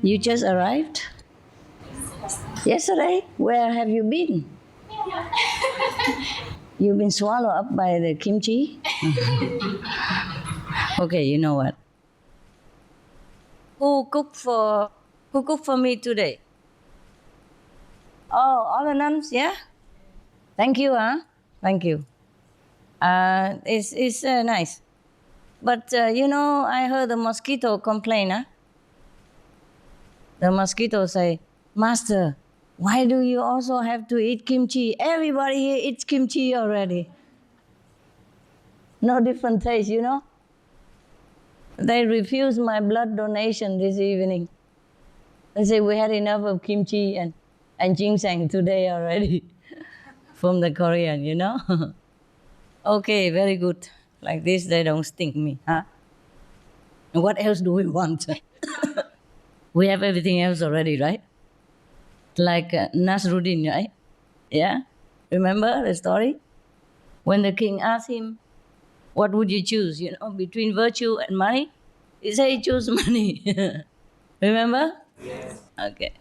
You just arrived? Yesterday? Where have you been? You've been swallowed up by the kimchi? Okay, you know what? Who cooked for me today? Oh, all the nuns, yeah? Thank you, huh? Thank you. It's nice. But, I heard the mosquito complain, huh? The mosquito say, Master, why do you also have to eat kimchi? Everybody here eats kimchi already. No different taste, They refused my blood donation this evening. They say we had enough of kimchi and ginseng today already from the Korean, Okay, very good. Like this, they don't stink me, huh? And what else do we want? We have everything else already, right? Like Nasruddin, right? Yeah? Remember the story? When the king asked him, what would you choose, between virtue and money? He said he chose money. Remember? Yes. Okay.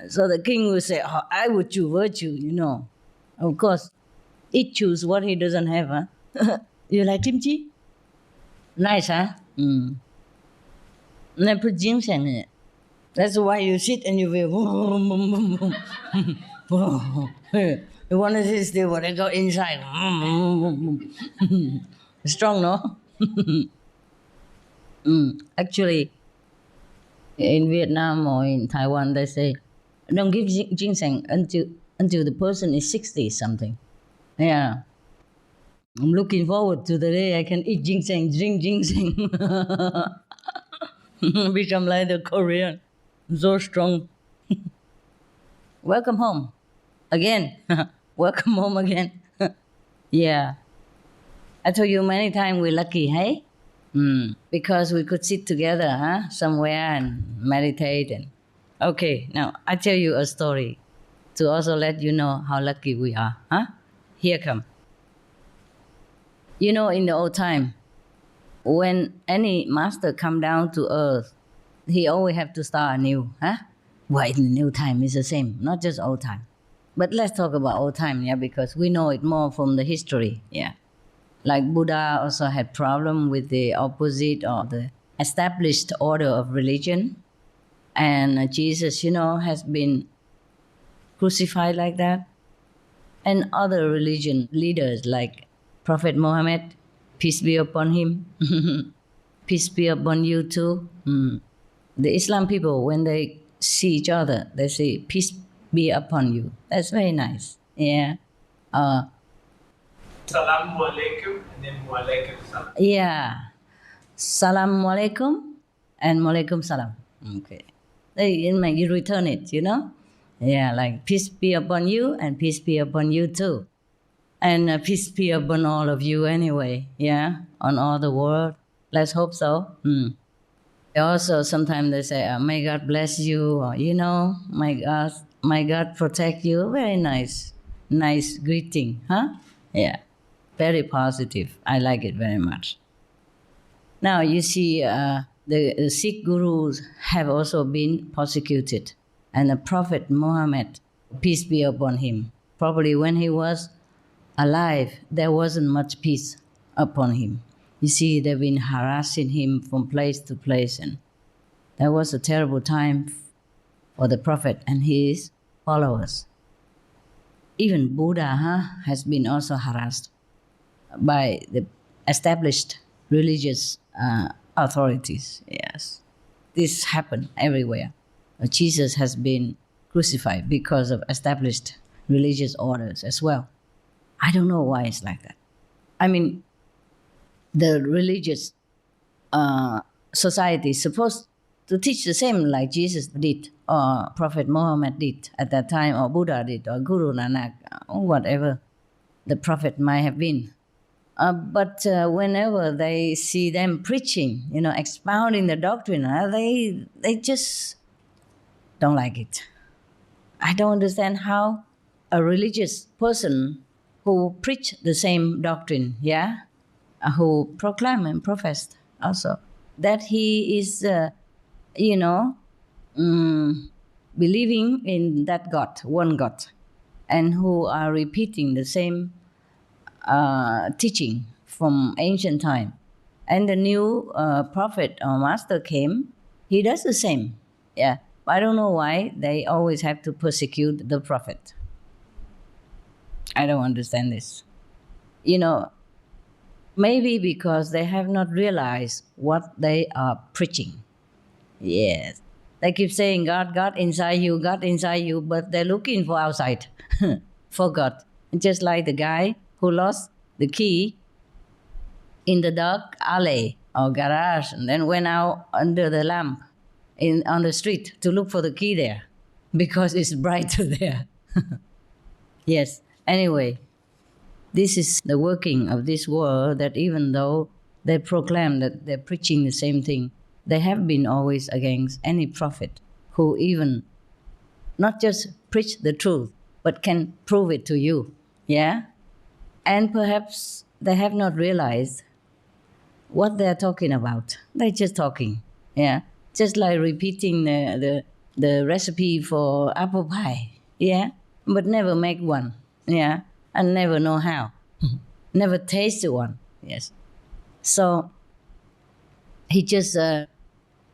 So the king would say, I would choose virtue, Of course, each choose what he doesn't have, huh? You like kimchi? Nice, huh? And then put ginseng in it. That's why you sit and you feel boom, boom, boom, boom. You want to sit still, but they go inside. Strong, no? Actually, in Vietnam or in Taiwan, they say, don't give ginseng until the person is 60 something. Yeah. I'm looking forward to the day I can eat ginseng, drink ginseng. Become like the Korean. So strong. Welcome home. Again. Welcome home again. Yeah. I told you many times we're lucky, hey? Because we could sit together, somewhere and meditate. Okay, now I tell you a story to also let you know how lucky we are, Here come. In the old time, when any master come down to earth, he always have to start anew, Well, in the new time it's the same, not just old time. But let's talk about old time, because we know it more from the history, Like Buddha also had problem with the opposite or the established order of religion. And Jesus, has been crucified like that. And other religion leaders like Prophet Muhammad, peace be upon him, peace be upon you too. The Islam people, when they see each other, they say, peace be upon you. That's very nice, yeah. Salam alaikum and then walaikum salam. Yeah. Salam alaikum and walaikum salam. Okay. You return it, Yeah, like peace be upon you and peace be upon you too. And peace be upon all of you anyway, on all the world. Let's hope so. Also, sometimes they say, may God bless you, or, may God protect you. Very nice greeting, Yeah, very positive. I like it very much. Now, you see, the Sikh gurus have also been persecuted. And the Prophet Muhammad, peace be upon him, probably when he was alive, there wasn't much peace upon him. You see, they've been harassing him from place to place, and that was a terrible time for the Prophet and his followers. Even Buddha has been also harassed by the established religious authorities. Yes, this happened everywhere. Jesus has been crucified because of established religious orders as well. I don't know why it's like that. I mean, the religious society is supposed to teach the same like Jesus did, or Prophet Muhammad did at that time, or Buddha did, or Guru Nanak, or whatever the Prophet might have been. But whenever they see them preaching, expounding the doctrine, they just don't like it. I don't understand how a religious person who preach the same doctrine, who proclaim and profess also that he is you know, believing in that God, one God, and who are repeating the same teaching from ancient time. And the new prophet or master came, he does the same. Yeah, I don't know why they always have to persecute the prophet. I don't understand this. You know, maybe because they have not realized what they are preaching. Yes. They keep saying, God, God inside you, but they're looking for outside, for God. Just like the guy who lost the key in the dark alley or garage and then went out under the lamp on the street to look for the key there because it's brighter there. Yes. Anyway, this is the working of this world, that even though they proclaim that they're preaching the same thing, they have been always against any prophet who even not just preach the truth, but can prove it to you. Yeah? And perhaps they have not realized what they're talking about. They're just talking. Yeah? Just like repeating the recipe for apple pie. Yeah? But never make one. Yeah? And never know how. Never tasted one. Yes. So he just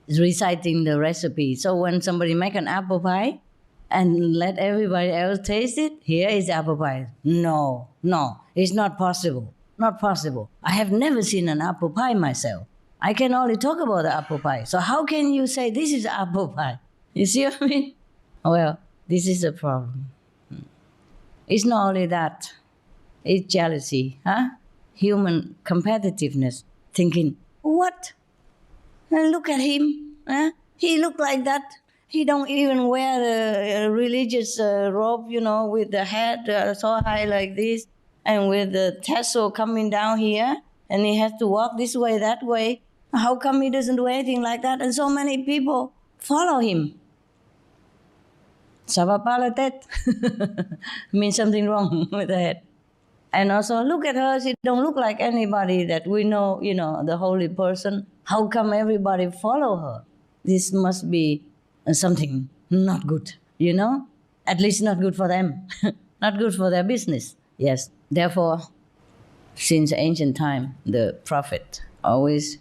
reciting the recipe. So when somebody make an apple pie and let everybody else taste it, here is apple pie. No, it's not possible. Not possible. I have never seen an apple pie myself. I can only talk about the apple pie. So how can you say this is apple pie? You see what I mean? Well, this is the problem. It's not only that. It's jealousy, human competitiveness, thinking, what? Look at him. He look like that. He don't even wear the religious robe, with the head so high like this, and with the tassel coming down here, and he has to walk this way, that way. How come he doesn't do anything like that? And so many people follow him. Ça va pas la tête? Means something wrong with the head. And also, look at her, she don't look like anybody that we know, the holy person. How come everybody follow her? This must be something not good, At least not good for them. Not good for their business. Yes. Therefore, since ancient time, the prophet always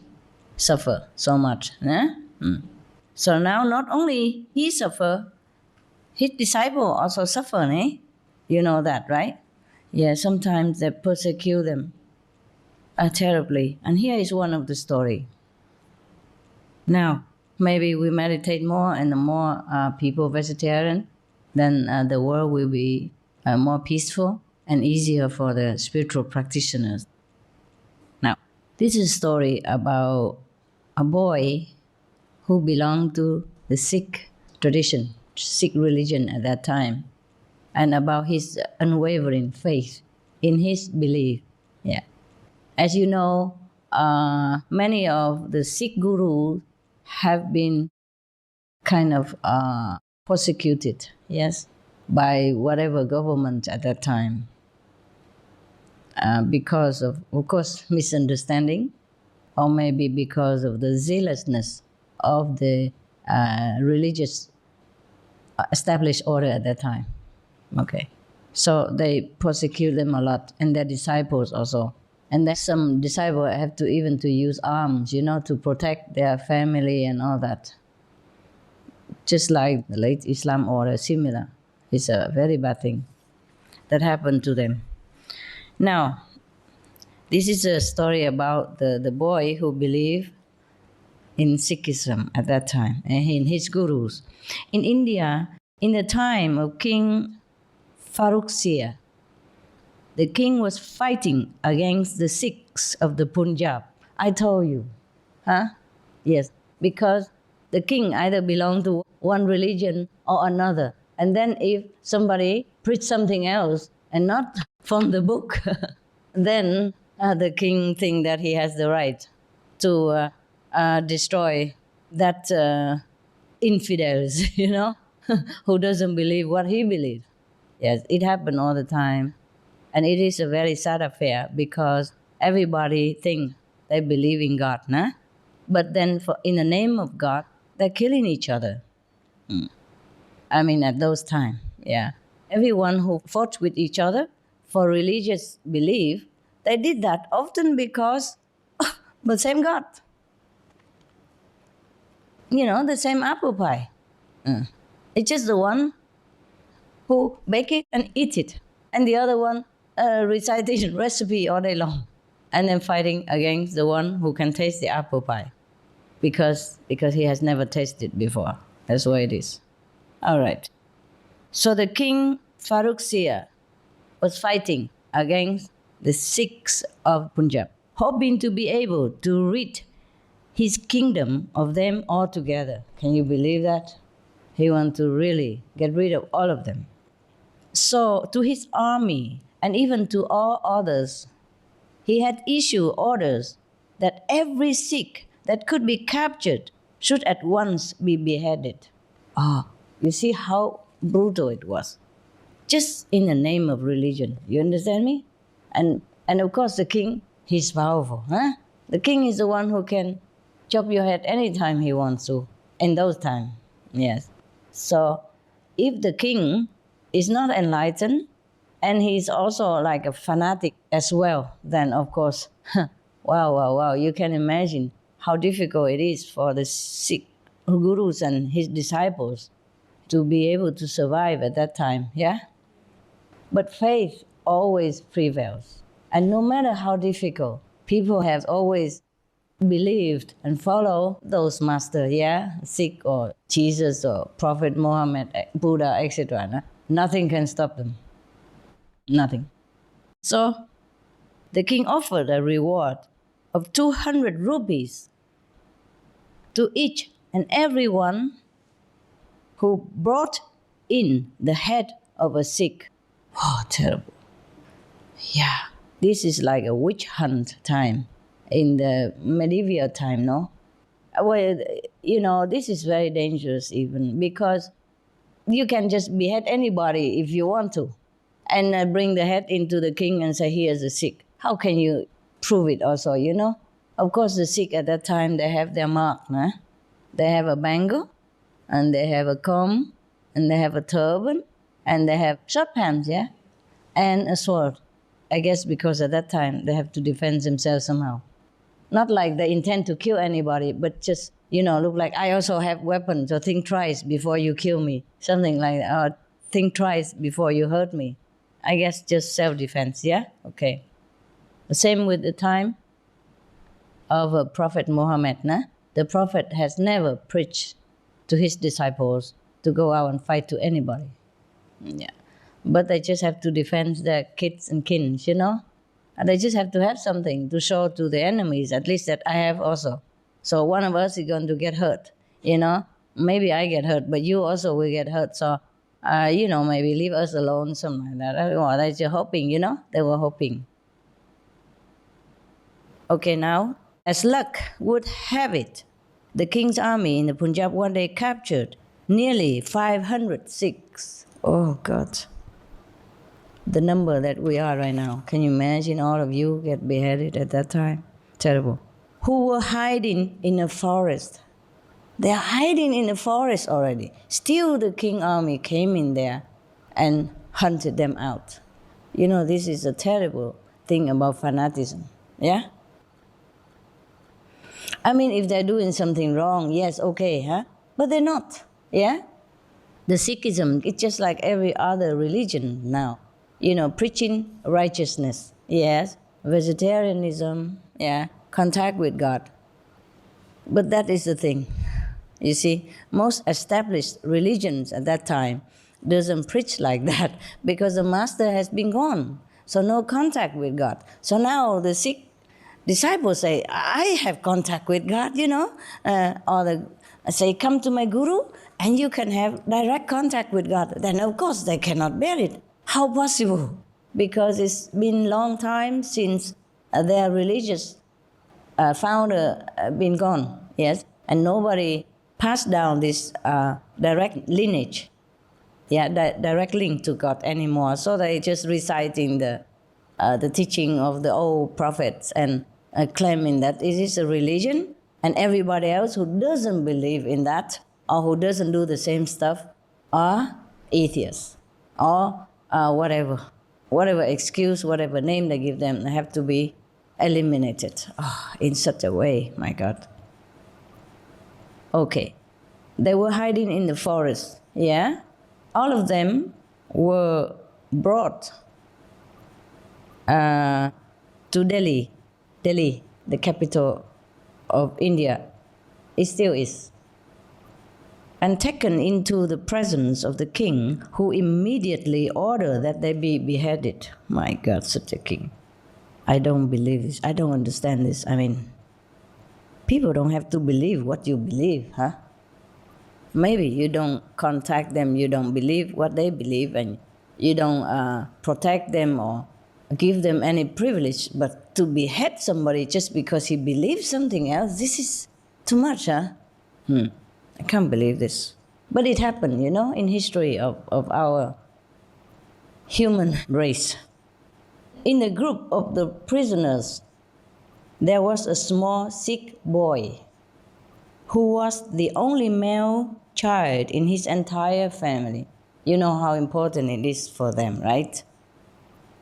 suffer so much. So now not only he suffer, his disciple also suffer, You know that, right? Yeah, sometimes they persecute them terribly. And here is one of the story. Now, maybe we meditate more, and the more people vegetarian, then the world will be more peaceful and easier for the spiritual practitioners. Now, this is a story about a boy who belonged to the Sikh tradition, Sikh religion at that time, and about his unwavering faith in his belief. Yeah. As you know, many of the Sikh gurus have been kind of persecuted, yes, by whatever government at that time, because of course, misunderstanding, or maybe because of the zealousness of the religious established order at that time. Okay. So they persecute them a lot, and their disciples also. And then some disciples have to even to use arms, to protect their family and all that. Just like the late Islam order, similar. It's a very bad thing that happened to them. Now, this is a story about the boy who believed in Sikhism at that time, and in his gurus. In India, in the time of King Farrukhsir, the king was fighting against the Sikhs of the Punjab. I told you. Yes, because the king either belonged to one religion or another. And then if somebody preached something else and not from the book, then the king thinks that he has the right to destroy that infidels, who doesn't believe what he believes. Yes, it happened all the time. And it is a very sad affair because everybody thinks they believe in God, But then in the name of God, they're killing each other. I mean, at those times, yeah. Everyone who fought with each other for religious belief, they did that often because the same God. The same apple pie. It's just the one who bake it and eat it, and the other one reciting recipe all day long, and then fighting against the one who can taste the apple pie, because he has never tasted before. That's why it is. All right. So the king Farrukh Sir was fighting against the Sikhs of Punjab, hoping to be able to rid his kingdom of them altogether. Can you believe that? He wanted to really get rid of all of them. So to his army and even to all others, he had issued orders that every Sikh that could be captured should at once be beheaded. You see how brutal it was. Just in the name of religion. You understand me? And of course the king, he's powerful. The king is the one who can chop your head anytime he wants to, in those times. Yes. So if the king is not enlightened, and he's also like a fanatic as well, then of course, wow, you can imagine how difficult it is for the Sikh gurus and his disciples to be able to survive at that time, yeah? But faith always prevails. And no matter how difficult, people have always believed and follow those masters, yeah? Sikh or Jesus or Prophet Muhammad, Buddha, etc. Nothing can stop them. Nothing. So the king offered a reward of 200 rupees to each and every one who brought in the head of a Sikh. Oh, terrible. Yeah, this is like a witch hunt time in the medieval time, no? Well, this is very dangerous even, because you can just behead anybody if you want to, and bring the head into the king and say, here's a Sikh. How can you prove it also, Of course, the Sikh at that time, they have their mark, nah? They have a bangle, and they have a comb, and they have a turban, and they have short pants, yeah? And a sword. I guess because at that time, they have to defend themselves somehow. Not like they intend to kill anybody, but just, look like I also have weapons, so think twice before you kill me. Something like that, or think twice before you hurt me. I guess just self-defense, yeah? Okay. The same with the time of Prophet Muhammad, nah? The Prophet has never preached to his disciples to go out and fight to anybody. Yeah. But they just have to defend their kids and kin, And they just have to have something to show to the enemies, at least that I have also. So one of us is going to get hurt, Maybe I get hurt, but you also will get hurt. So, maybe leave us alone, something like that. Or they're just hoping, They were hoping. Okay, now, as luck would have it, the king's army in the Punjab one day captured nearly 500 Sikhs. Oh, God. The number that we are right now. Can you imagine all of you get beheaded at that time? Terrible. Who were hiding in a forest. They are hiding in the forest already. Still the king army came in there and hunted them out. This is a terrible thing about fanaticism. Yeah? I mean, if they're doing something wrong, yes, okay, huh? But they're not, yeah? The Sikhism, it's just like every other religion now. Preaching righteousness, yes. Vegetarianism, yeah. Contact with God. But that is the thing. You see, most established religions at that time doesn't preach like that because the master has been gone. So no contact with God. So now the Sikh disciples say, I have contact with God, or say, come to my guru and you can have direct contact with God. Then of course they cannot bear it. How possible? Because it's been a long time since their religious founder been gone, yes? And nobody passed down this direct lineage, direct link to God anymore. So they just reciting the teaching of the old prophets and claiming that it is a religion And everybody else who doesn't believe in that or who doesn't do the same stuff are atheists or whatever excuse, whatever name they give them, have to be eliminated in such a way, my God. Okay, they were hiding in the forest, yeah? All of them were brought to Delhi, the capital of India. It still is. And taken into the presence of the king, who immediately ordered that they be beheaded. My God, such a king. I don't believe this. I don't understand this. I mean, people don't have to believe what you believe, huh? Maybe you don't contact them, you don't believe what they believe, and you don't protect them or give them any privilege, but to behead somebody just because he believes something else, this is too much, huh? I can't believe this. But it happened, in history of our human race. In the group of the prisoners, there was a small sick boy who was the only male child in his entire family. You know how important it is for them, right?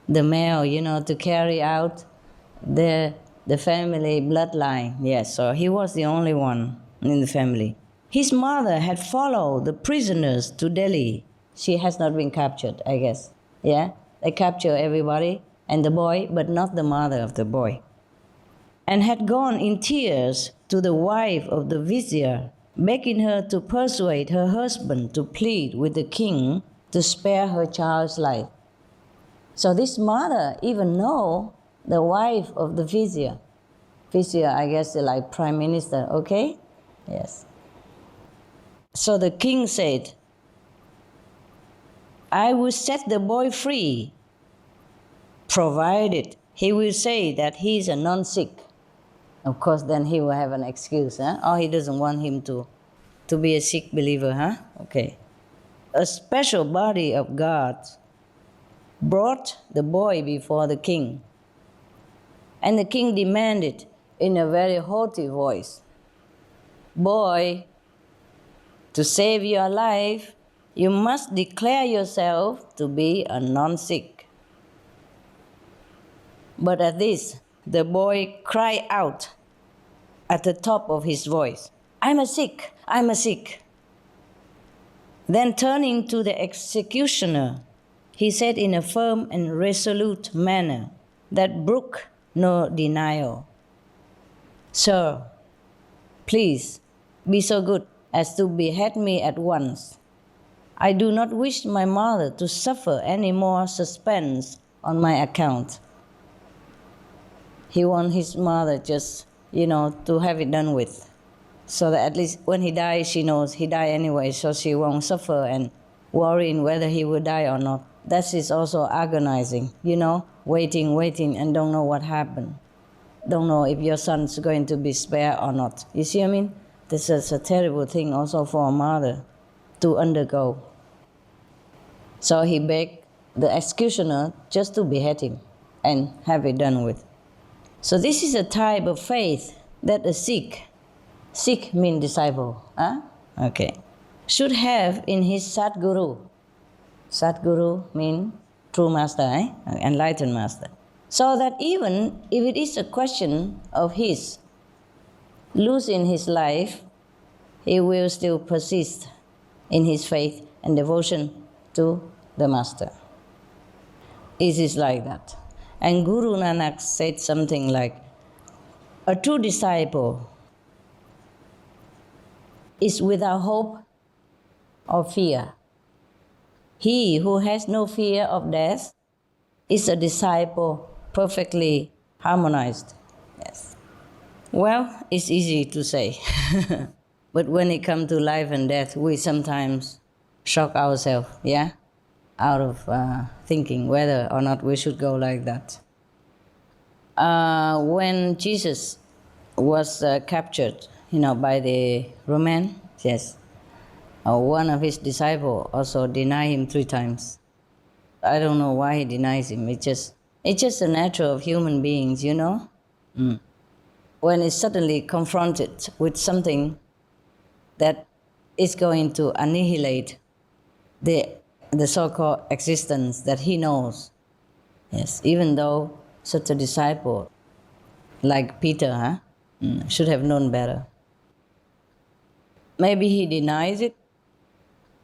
The male, to carry out the family bloodline. Yes, so he was the only one in the family. His mother had followed the prisoners to Delhi. She has not been captured, I guess. Yeah, they capture everybody and the boy, but not the mother of the boy. And had gone in tears to the wife of the vizier, begging her to persuade her husband to plead with the king to spare her child's life. So this mother even know the wife of the vizier. Vizier, I guess, like prime minister, okay? Yes. So the king said, I will set the boy free, provided he will say that he is a non-Sikh. Of course, then he will have an excuse, huh? Or he doesn't want him to be a Sikh believer, huh? Okay. A special body of guards brought the boy before the king. And the king demanded in a very haughty voice, Boy, to save your life, you must declare yourself to be a non-Sikh. But at this, the boy cried out at the top of his voice, I'm a Sikh, I'm a Sikh. Then turning to the executioner, he said in a firm and resolute manner that brooked no denial, Sir, please be so good as to behead me at once. I do not wish my mother to suffer any more suspense on my account. He wants his mother just, to have it done with, so that at least when he dies, she knows he died anyway, so she won't suffer and worrying whether he will die or not. That is also agonizing, waiting and don't know what happened. Don't know if your son's going to be spared or not. You see what I mean? This is a terrible thing also for a mother to undergo. So he begged the executioner just to behead him and have it done with. So this is a type of faith that a Sikh means disciple, huh? Okay, should have in his Sadguru. Sadguru means true master, enlightened master. So that even if it is a question of his losing his life, he will still persist in his faith and devotion to the master. It is like that. And Guru Nanak said something like, a true disciple is without hope or fear. He who has no fear of death is a disciple perfectly harmonized. Yes. Well, it's easy to say. But when it comes to life and death, we sometimes shock ourselves, yeah? Out of thinking whether or not we should go like that. When Jesus was captured, by the Romans, yes, one of his disciples also denied him 3 times. I don't know why he denies him. It's just the nature of human beings, when it's suddenly confronted with something that is going to annihilate the so-called existence that he knows. Yes, even though such a disciple like Peter should have known better. Maybe he denies it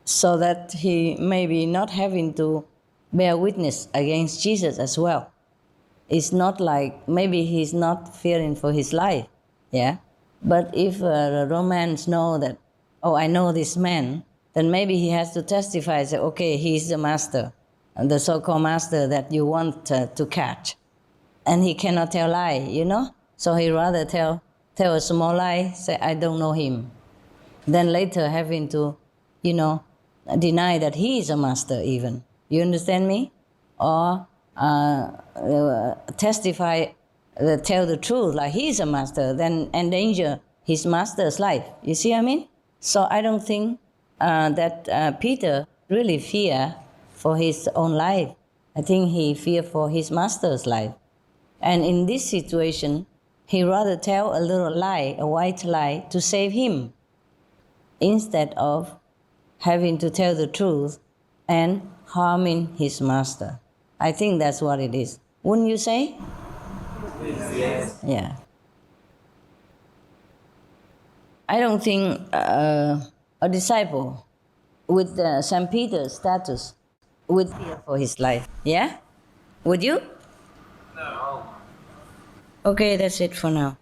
so that he may be not having to bear witness against Jesus as well. It's not like maybe he's not fearing for his life, yeah? But if the Romans know that, oh, I know this man, then maybe he has to testify, say, okay, he's the master, the so-called master that you want to catch. And he cannot tell lie, you know? So he rather tell a small lie, say, I don't know him. Then later having to, deny that he is a master even. You understand me? Or testify, tell the truth, like he is a master, then endanger his master's life. You see what I mean? So I don't think that Peter really fear for his own life. I think he fear for his master's life. And in this situation, he rather tell a little lie, a white lie, to save him, instead of having to tell the truth and harming his master. I think that's what it is. Wouldn't you say? Yes. Yeah. I don't think a disciple with St. Peter's status would fear for his life. Yeah? Would you? No. Okay, that's it for now.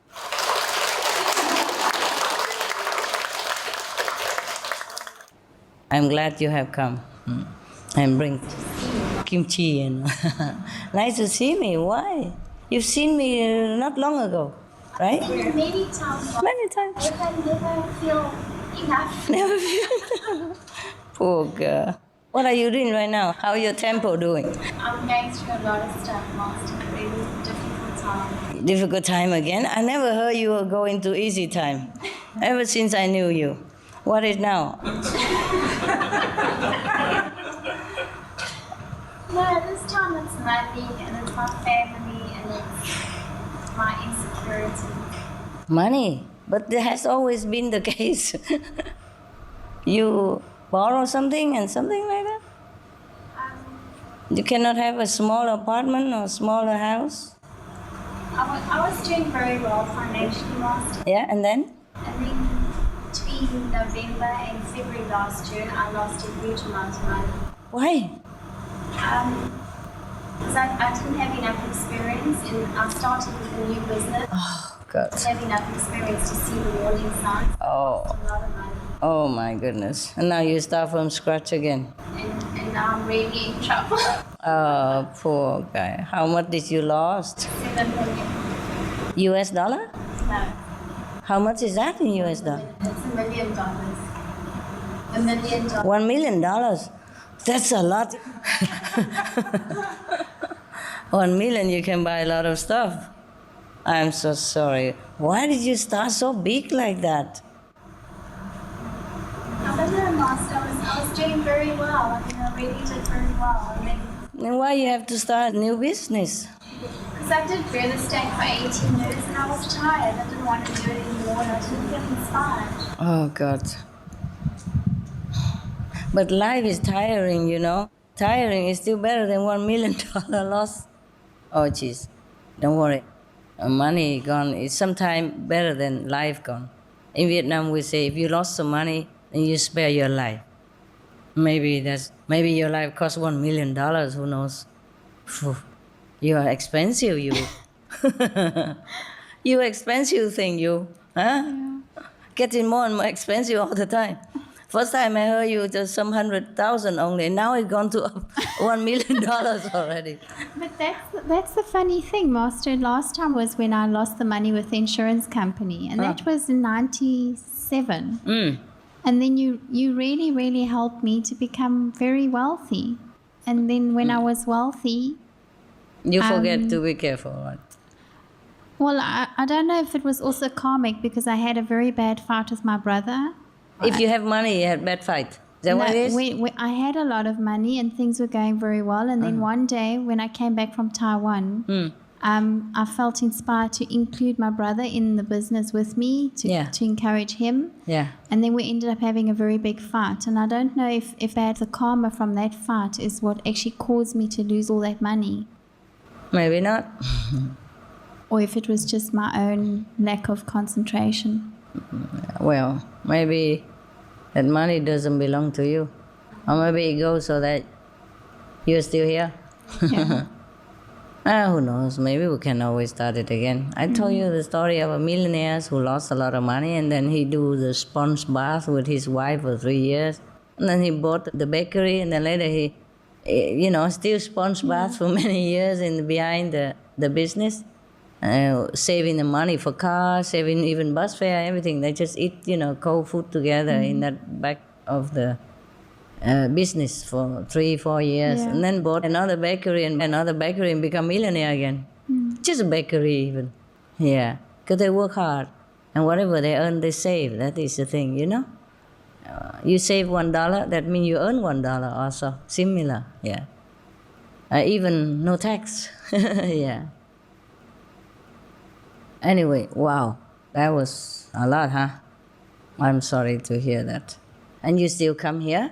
I'm glad you have come and bring kimchi and nice to see me. Why? You've seen me not long ago, right? Many times. Many times. If I never feel enough. Never feel. Poor girl. What are you doing right now? How your tempo doing? I'm going through a lot of stuff, Master. Really difficult time. Difficult time again? I never heard you were going to easy time. Ever since I knew you. What is now? No, this time it's money and it's my family and it's my insecurity. Money. But that has always been the case. You borrow something and something like that? You cannot have a small apartment or smaller house? I was doing very well financially, Master. Yeah, and then? And then between November and February last year, I lost a huge amount of money. Why? Because I didn't have enough experience and I started with a new business. Oh, God. I didn't have enough experience to see the warning signs. Oh. A lot of money. Oh, my goodness. And now you start from scratch again. And now I'm really in trouble. Oh, poor guy. How much did you lost? 7 million. US dollar? No, How much is that in US dollar? it's $1 million. $1 million. $1 million. That's a lot. 1 million, you can buy a lot of stuff. I'm so sorry. Why did you start so big like that? I don't know, Master. I was doing very well. I mean, I really did very well. I mean, Then why you have to start a new business? because I did real estate for 18 years and I was tired. I didn't want to do it anymore and I didn't feel inspired. Oh, God. But life is tiring, you know. Tiring is still better than $1 million loss. Oh, jeez. Don't worry. Money gone is sometimes better than life gone. In Vietnam, we say if you lost some money, then you spare your life. Maybe your life costs $1 million. Who knows? Phew. You are expensive, you. You expensive thing, you. Huh? Yeah. Getting more and more expensive all the time. First time I heard you just some 100,000 only. Now it's gone to $1 million already. But that's the funny thing, Master. Last time was when I lost the money with the insurance company, and that was in 97. And then you really, really helped me to become very wealthy. And then when I was wealthy... You forget to be careful, right? Well, I don't know if it was also karmic because I had a very bad fight with my brother. If you have money, you had bad fight. Is that what it is? I had a lot of money and things were going very well. And then one day when I came back from Taiwan, I felt inspired to include my brother in the business with me to encourage him. Yeah. And then we ended up having a very big fight. And I don't know if that the karma from that fight is what actually caused me to lose all that money. Maybe not. Or if it was just my own lack of concentration. Well, maybe that money doesn't belong to you. Or maybe it goes so that you're still here. Yeah. Who knows? Maybe we can always start it again. I told you the story of a millionaire who lost a lot of money, and then he do the sponge bath with his wife for 3 years. And then he bought the bakery, and then later he, still sponge bath for many years behind the business, saving the money for cars, saving even bus fare, everything. They just eat, cold food together in that back of the business for 3-4 years, and then bought another bakery and become millionaire again. Just a bakery even. Yeah, because they work hard, and whatever they earn, they save. That is the thing, you save $1, that means you earn $1 also. Similar, yeah. Even no tax, yeah. Anyway, wow, that was a lot, huh? I'm sorry to hear that. And you still come here?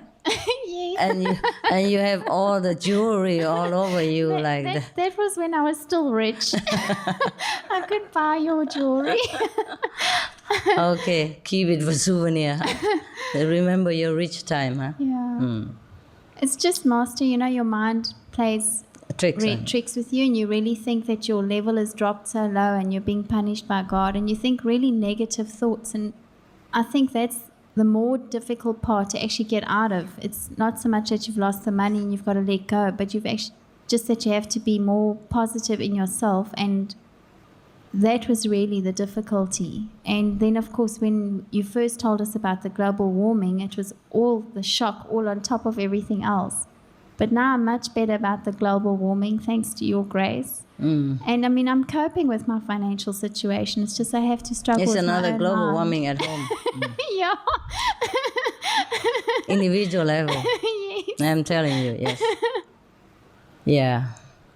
Yes. And you have all the jewelry all over you that was when I was still rich. I could buy your jewelry. Okay, keep it for souvenir. Remember your rich time, huh? Yeah. It's just, Master, your mind plays tricks with you, and you really think that your level has dropped so low and you're being punished by God, and you think really negative thoughts. And I think that's the more difficult part to actually get out of. It's not so much that you've lost the money and you've got to let go, but you've actually just that you have to be more positive in yourself, and that was really the difficulty. And then, of course, when you first told us about the global warming, it was all the shock, all on top of everything else. But now I'm much better about the global warming, thanks to your grace. And I mean, I'm coping with my financial situation. It's just I have to struggle with my own It's another global warming at home. Yeah. Individual level. Yes. I'm telling you, yes. Yeah.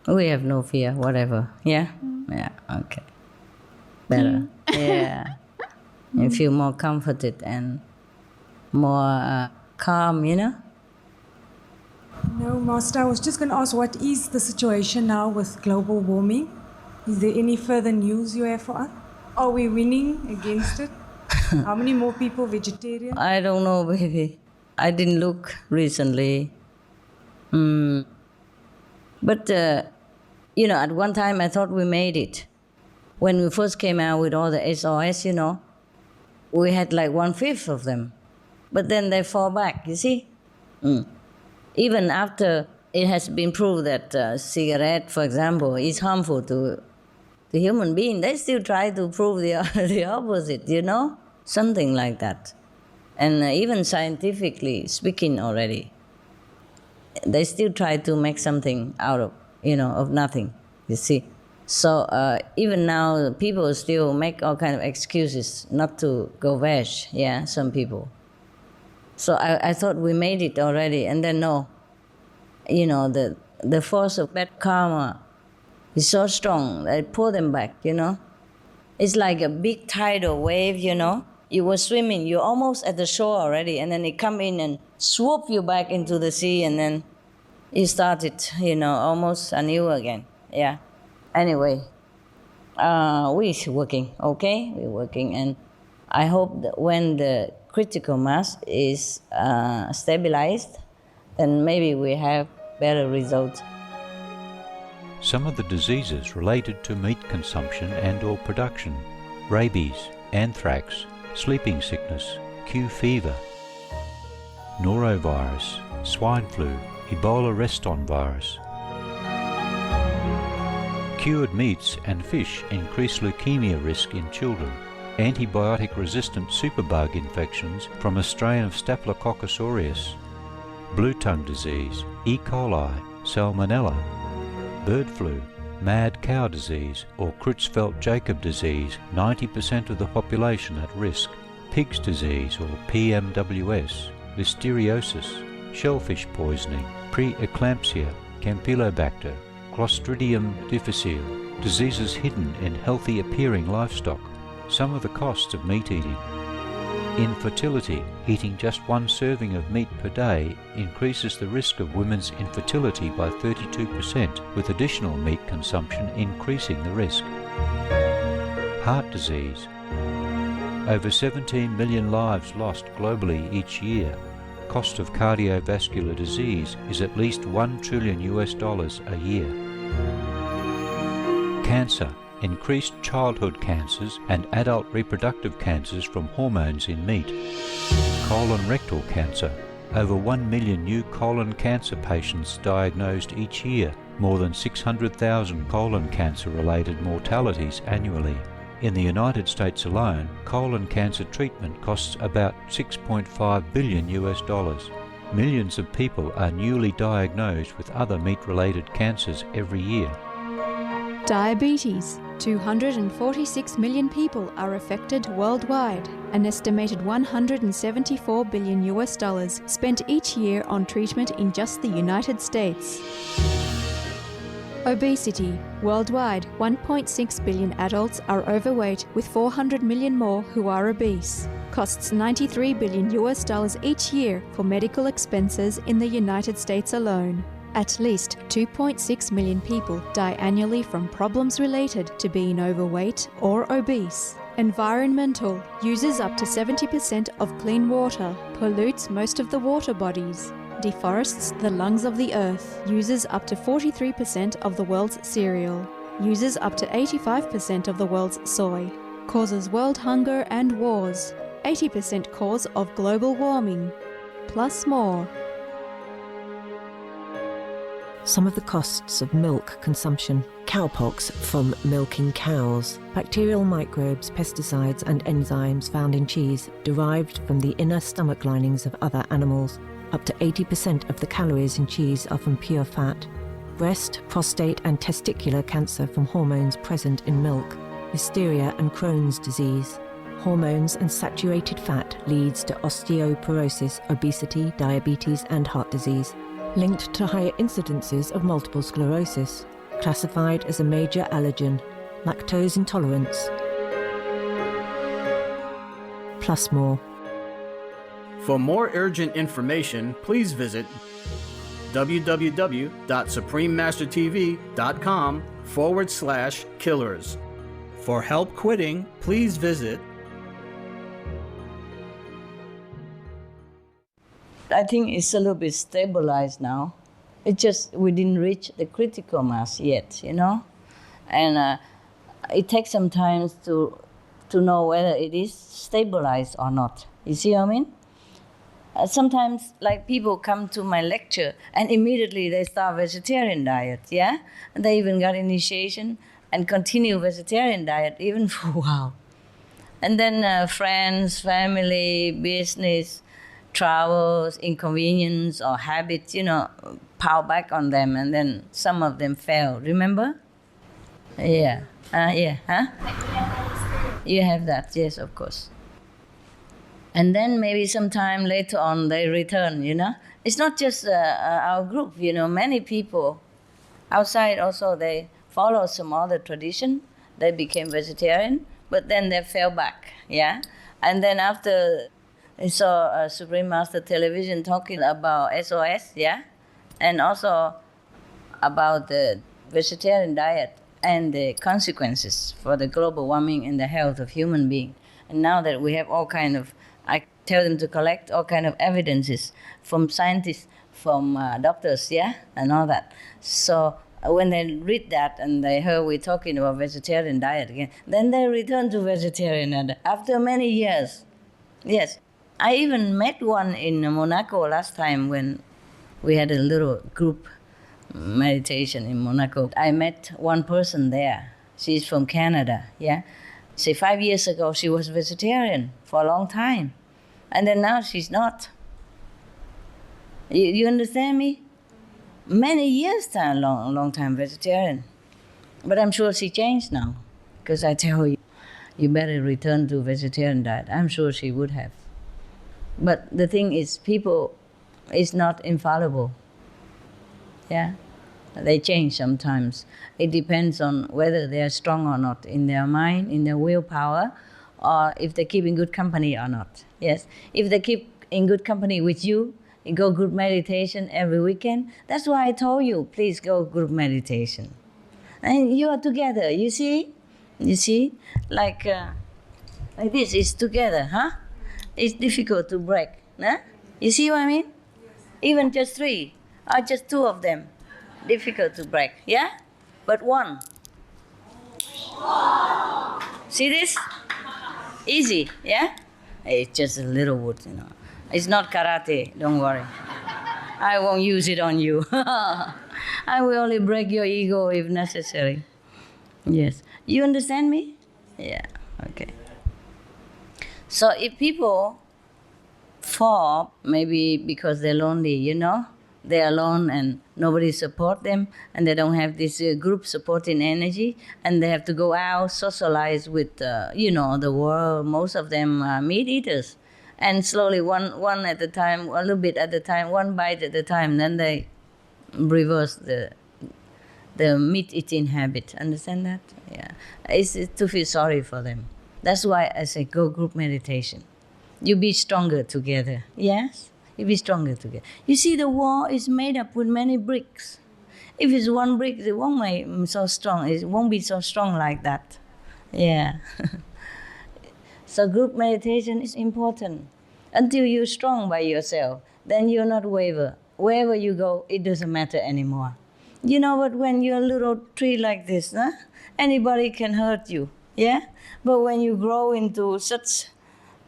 We have no fear, whatever. Yeah? Yeah, okay. Better. Yeah. You feel more comforted and more calm, No, Master, I was just going to ask, what is the situation now with global warming? Is there any further news you have for us? Are we winning against it? How many more people vegetarian? I don't know, baby. I didn't look recently. But, at one time I thought we made it. When we first came out with all the SOS, we had like 1/5 of them. But then they fall back, you see? Even after it has been proved that cigarette, for example, is harmful to the human being, they still try to prove the opposite, Something like that. And even scientifically speaking already, they still try to make something out of, of nothing, you see. So even now, people still make all kind of excuses not to go veg, some people. So I thought we made it already, and then no. The force of bad karma is so strong that it pulled them back, It's like a big tidal wave, You were swimming, you're almost at the shore already, and then it come in and swoop you back into the sea, and then you started, almost anew again. Yeah. Anyway, we're working, okay? We're working, and I hope that when the critical mass is stabilized, then maybe we have better results. Some of the diseases related to meat consumption and or production: rabies, anthrax, sleeping sickness, Q fever, norovirus, swine flu, Ebola reston virus. Cured meats and fish increase leukemia risk in children. Antibiotic-resistant superbug infections from a strain of Staphylococcus aureus. Blue tongue disease, E. coli, salmonella. Bird flu, mad cow disease or Creutzfeldt-Jakob disease, 90% of the population at risk. Pig's disease or PMWS, listeriosis, shellfish poisoning, pre-eclampsia, Campylobacter, Clostridium difficile, diseases hidden in healthy appearing livestock, some of the costs of meat eating. Infertility, eating just one serving of meat per day increases the risk of women's infertility by 32%, with additional meat consumption increasing the risk. Heart disease. Over 17 million lives lost globally each year. Cost of cardiovascular disease is at least $1 trillion a year. Cancer. Increased childhood cancers and adult reproductive cancers from hormones in meat. Colon rectal cancer. Over 1 million new colon cancer patients diagnosed each year, more than 600,000 colon cancer-related mortalities annually. In the United States alone, colon cancer treatment costs about $6.5 billion. Millions of people are newly diagnosed with other meat-related cancers every year. Diabetes. 246 million people are affected worldwide. An estimated $174 billion spent each year on treatment in just the United States. Obesity. Worldwide, 1.6 billion adults are overweight, with 400 million more who are obese. Costs $93 billion each year for medical expenses in the United States alone. At least 2.6 million people die annually from problems related to being overweight or obese. Environmental. Uses up to 70% of clean water. Pollutes most of the water bodies. Deforests the lungs of the earth. Uses up to 43% of the world's cereal. Uses up to 85% of the world's soy. Causes world hunger and wars. 80% cause of global warming. Plus more. Some of the costs of milk consumption. Cowpox from milking cows. Bacterial microbes, pesticides and enzymes found in cheese derived from the inner stomach linings of other animals. Up to 80% of the calories in cheese are from pure fat. Breast, prostate and testicular cancer from hormones present in milk. Hysteria and Crohn's disease. Hormones and saturated fat leads to osteoporosis, obesity, diabetes and heart disease. Linked to higher incidences of multiple sclerosis. Classified as a major allergen. Lactose intolerance. Plus more. For more urgent information, please visit www.suprememastertv.com/killers. For help quitting, please visit. I think it's a little bit stabilized now. It just, we didn't reach the critical mass yet, you know? And it takes some time to know whether it is stabilized or not. You see what I mean? Sometimes, like, people come to my lecture and immediately they start vegetarian diet, yeah? And they even got initiation and continue vegetarian diet even for a while. And then friends, family, business, travels, inconvenience or habits, you know, pile back on them, and then some of them fail. Remember? Yeah. Yeah. Huh? You have that, yes, of course. And then maybe sometime later on they return, you know. It's not just our group, you know. Many people outside also, they follow some other tradition. They became vegetarian, but then they fell back, yeah. And then after I saw Supreme Master Television talking about SOS, yeah, and also about the vegetarian diet and the consequences for the global warming and the health of human beings. And now that we have all kind of, I tell them to collect all kind of evidences from scientists, from doctors, yeah, and all that. So when they read that and they heard we talking about vegetarian diet again, then they return to vegetarian diet after many years. Yes. I even met one in Monaco last time when we had a little group meditation in Monaco. I met one person there. She's from Canada, yeah. Say 5 years ago she was vegetarian for a long time. And then now she's not. You understand me? Many years time, long time vegetarian. But I'm sure she changed now. Because I tell her, you better return to vegetarian diet. I'm sure she would have. But the thing is, people is not infallible. Yeah. They change sometimes. It depends on whether they are strong or not in their mind, in their willpower, or if they keep in good company or not. Yes, if they keep in good company with you, you go group meditation every weekend. That's why I told you, please go group meditation. And you are together, you see? You see? Like this, it's together, huh? It's difficult to break, huh? You see what I mean? Even just 3, or just 2 of them, difficult to break, yeah? But 1. See this? Easy, yeah? It's just a little wood, you know. It's not karate, don't worry. I won't use it on you. I will only break your ego if necessary. Yes. You understand me? Yeah, okay. So if people fall, maybe because they're lonely, you know, they're alone and nobody support them, and they don't have this group supporting energy, and they have to go out, socialize with, the world. Most of them are meat eaters. And slowly, one at a time, a little bit at a time, 1 bite at a time, then they reverse the meat-eating habit. Understand that? Yeah. It's to feel sorry for them. That's why I say go group meditation. You be stronger together. Yes? You be stronger together. You see, the wall is made up with many bricks. If it's 1 brick, it won't be so strong. It won't be so strong like that. Yeah. So group meditation is important. Until you're strong by yourself, then you'll not waver. Wherever you go, it doesn't matter anymore. You know what? When you're a little tree like this, huh? Anybody can hurt you, yeah? But when you grow into such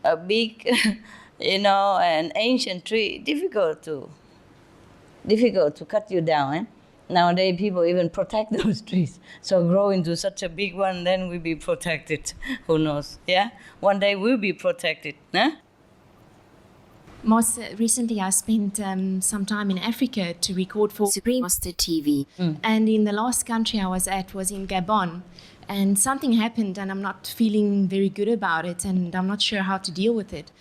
a big, an ancient tree, difficult to cut you down, eh? Nowadays, people even protect those trees. So grow into such a big one, then we'll be protected. Who knows, yeah? One day we'll be protected, huh? Most recently, I spent some time in Africa to record for Supreme Master TV. And in the last country I was at was in Gabon. And something happened, and I'm not feeling very good about it, and I'm not sure how to deal with it.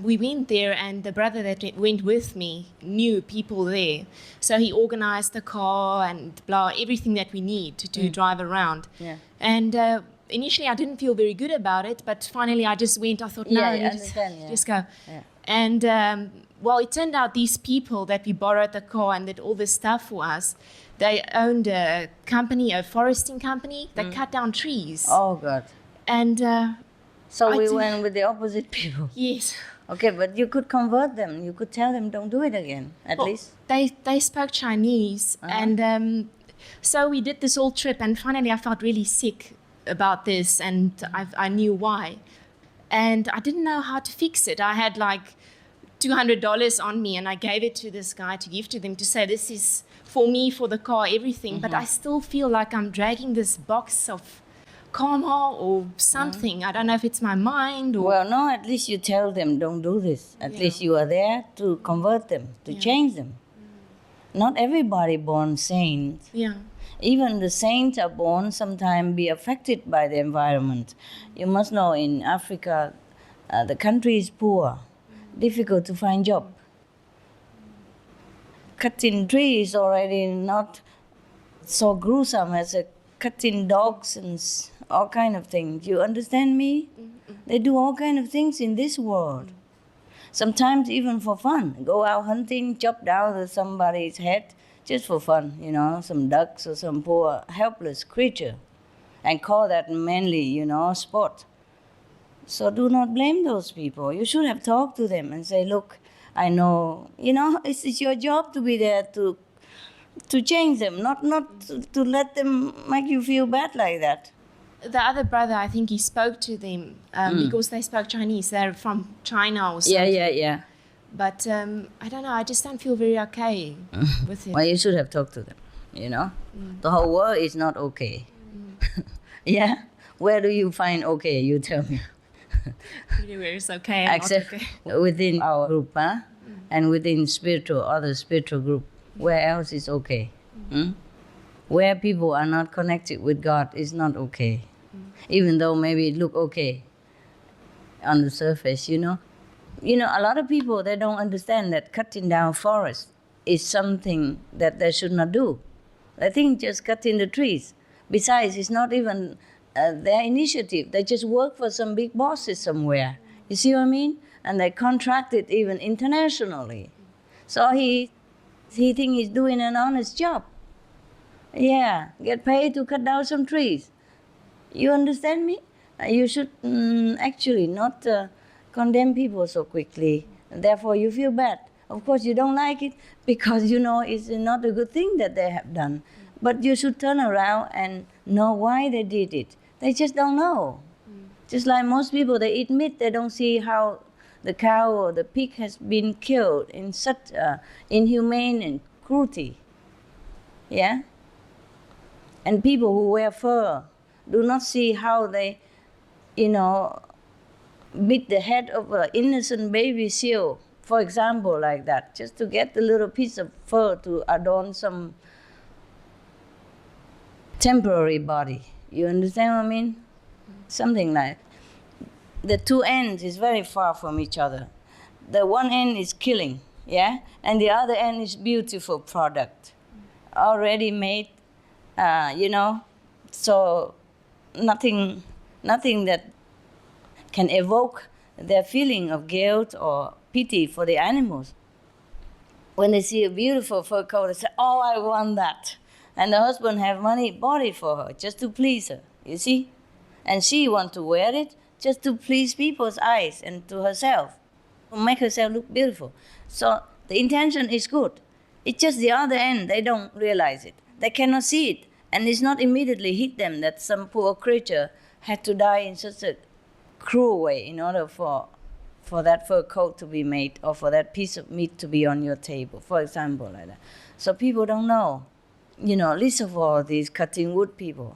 We went there, and the brother that went with me knew people there. So he organized the car and everything that we need to drive around. Yeah. And initially, I didn't feel very good about it, but finally I just went. I thought, just go. Yeah. And, it turned out these people that we borrowed the car and did all this stuff for us, they owned a company, a foresting company that cut down trees. Oh, God. And so we went with the opposite people. Yes. Okay, but you could convert them. You could tell them, don't do it again, at least. They spoke Chinese. And so we did this whole trip, and finally I felt really sick about this, and I knew why. And I didn't know how to fix it. I had like $200 on me, and I gave it to this guy to give to them to say, this is for me, for the car, everything. But I still feel like I'm dragging this box of karma or something. I don't know if it's my mind or... Well, no, at least you tell them, don't do this. At least you are there to convert them, to change them. Not everybody born saint. Yeah. Even the saints are born sometimes be affected by the environment. You must know in Africa, the country is poor, difficult to find job. Cutting trees is already not so gruesome as cutting dogs and all kind of things. You understand me? They do all kind of things in this world. Sometimes even for fun. Go out hunting, chop down somebody's head. Just for fun, some ducks or some poor helpless creature, and call that mainly, sport. So do not blame those people. You should have talked to them and say, look, I know, it's your job to be there to change them, not to let them make you feel bad like that. The other brother, I think he spoke to them because they spoke Chinese. They're from China or something. Yeah. But I don't know, I just don't feel very okay with it. Well, you should have talked to them, The whole world is not okay. Yeah? Where do you find okay? You tell me. Where is okay? Except okay. Within our group, huh? And within other spiritual group. Where else is okay? Where people are not connected with God is not okay. Even though maybe it look okay on the surface, a lot of people, they don't understand that cutting down forests is something that they should not do. They think just cutting the trees. Besides, it's not even their initiative. They just work for some big bosses somewhere. You see what I mean? And they contract it even internationally. So he thinks he's doing an honest job. Yeah, get paid to cut down some trees. You understand me? You should actually not condemn people so quickly. And therefore, you feel bad. Of course, you don't like it because you know it's not a good thing that they have done. But you should turn around and know why they did it. They just don't know. Just like most people, they eat meat, they don't see how the cow or the pig has been killed in such inhumane and cruelty. Yeah? And people who wear fur do not see how they, beat the head of an innocent baby seal, for example, like that, just to get a little piece of fur to adorn some temporary body. You understand what I mean? Something like the two ends is very far from each other. The one end is killing, yeah, and the other end is beautiful product, already made, so nothing that can evoke their feeling of guilt or pity for the animals. When they see a beautiful fur coat, they say, "Oh, I want that." And the husband have money bought it for her just to please her, you see? And she want to wear it just to please people's eyes and to herself, to make herself look beautiful. So the intention is good. It's just the other end, they don't realize it. They cannot see it. And it's not immediately hit them that some poor creature had to die in such a cruel way in order for that fur coat to be made or for that piece of meat to be on your table, for example, like that. So people don't know. Least of all these cutting wood people,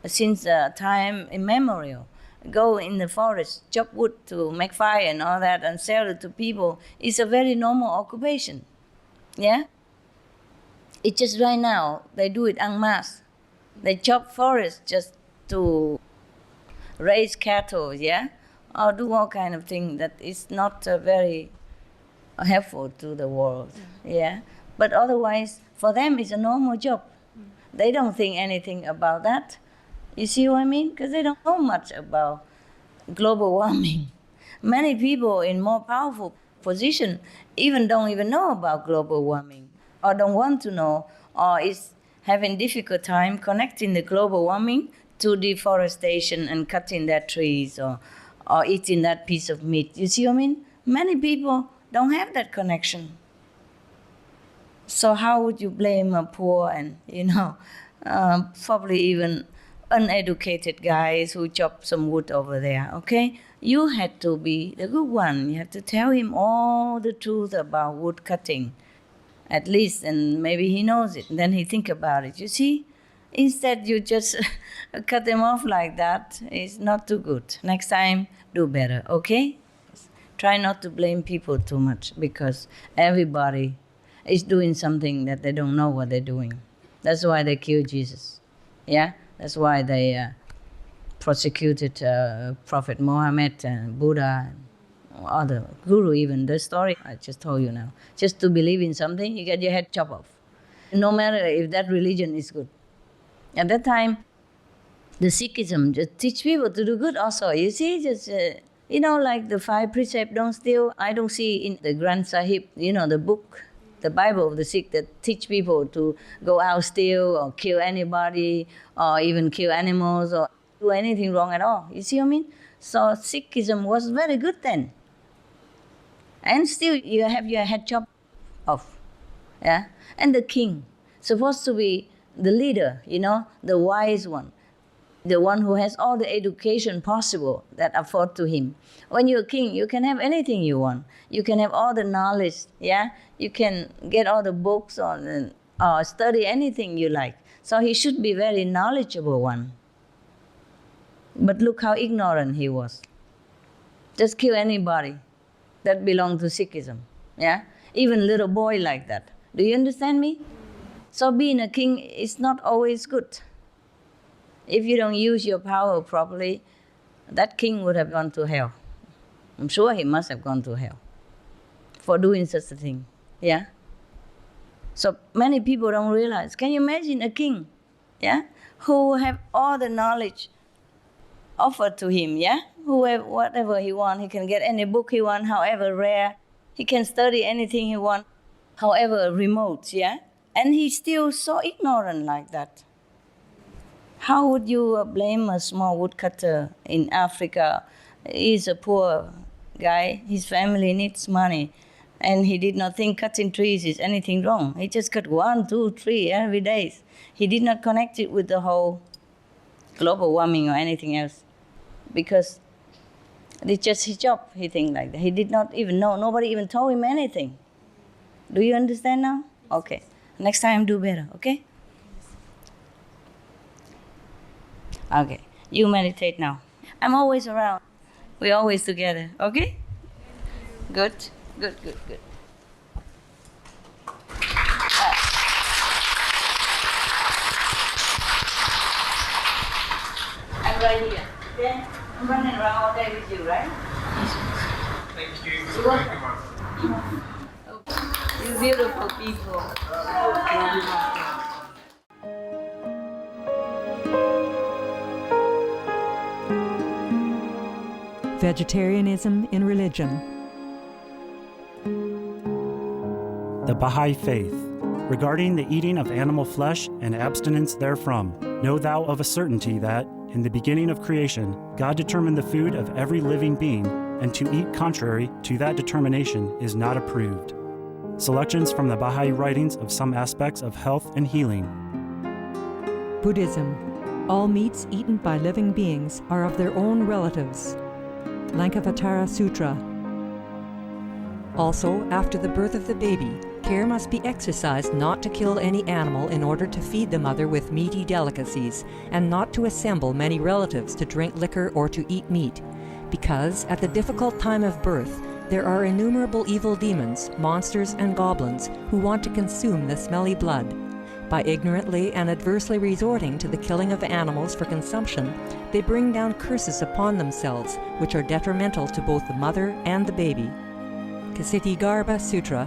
since time immemorial, go in the forest, chop wood to make fire and all that and sell it to people. It's a very normal occupation, yeah? It's just right now, they do it en masse. They chop forests just to raise cattle, yeah? Or do all kind of things that is not very helpful to the world, yeah? But otherwise, for them, it's a normal job. They don't think anything about that. You see what I mean? Because they don't know much about global warming. Many people in more powerful position don't even know about global warming, or don't want to know, or is having difficult time connecting the global warming to deforestation and cutting their trees or eating that piece of meat. You see what I mean? Many people don't have that connection. So how would you blame a poor and, probably even uneducated guys who chop some wood over there, okay? You had to be the good one. You have to tell him all the truth about wood cutting, at least, and maybe he knows it. Then he think about it, you see? Instead, you just cut them off like that. It's not too good. Next time, do better, okay? Try not to blame people too much because everybody is doing something that they don't know what they're doing. That's why they killed Jesus. Yeah? That's why they prosecuted Prophet Muhammad and Buddha and other guru even. The story I just told you now. Just to believe in something, you get your head chopped off. No matter if that religion is good. At that time, the Sikhism just teach people to do good also. You see, just, like the 5 precepts, don't steal. I don't see in the Granth Sahib, the book, the Bible of the Sikh that teach people to go out steal or kill anybody or even kill animals or do anything wrong at all. You see what I mean? So Sikhism was very good then. And still you have your head chopped off. Yeah? And the king, supposed to be the leader, the wise one, the one who has all the education possible that afford to him. When you're a king, you can have anything you want. You can have all the knowledge, yeah? You can get all the books or study anything you like. So he should be very knowledgeable one. But look how ignorant he was. Just kill anybody that belongs to Sikhism, yeah? Even little boy like that. Do you understand me? So being a king is not always good. If you don't use your power properly, that king would have gone to hell. I'm sure he must have gone to hell for doing such a thing, yeah? So many people don't realize. Can you imagine a king, yeah, who have all the knowledge offered to him, yeah? Who have whatever he wants, he can get any book he wants, however rare. He can study anything he wants, however remote, yeah? And he's still so ignorant like that. How would you blame a small woodcutter in Africa? He's a poor guy, his family needs money, and he did not think cutting trees is anything wrong. He just cut 1, 2, 3 every day. He did not connect it with the whole global warming or anything else, because it's just his job, he thinks like that. He did not even know, nobody even told him anything. Do you understand now? Okay, next time do better, okay? Okay, you meditate now. I'm always around. We're always together, okay? Good, good, good, good. I'm right here, okay? I'm running around all day with you, right? Thank you. You're welcome. You beautiful people. Vegetarianism in religion. The Baha'i Faith. Regarding the eating of animal flesh and abstinence therefrom, know thou of a certainty that, in the beginning of creation, God determined the food of every living being, and to eat contrary to that determination is not approved. Selections from the Baha'i writings of some aspects of health and healing. Buddhism. All meats eaten by living beings are of their own relatives. Lankavatara Sutra. Also, after the birth of the baby, care must be exercised not to kill any animal in order to feed the mother with meaty delicacies, and not to assemble many relatives to drink liquor or to eat meat, because at the difficult time of birth, there are innumerable evil demons, monsters, and goblins who want to consume the smelly blood. By ignorantly and adversely resorting to the killing of animals for consumption, they bring down curses upon themselves, which are detrimental to both the mother and the baby. Ksitigarbha Sutra.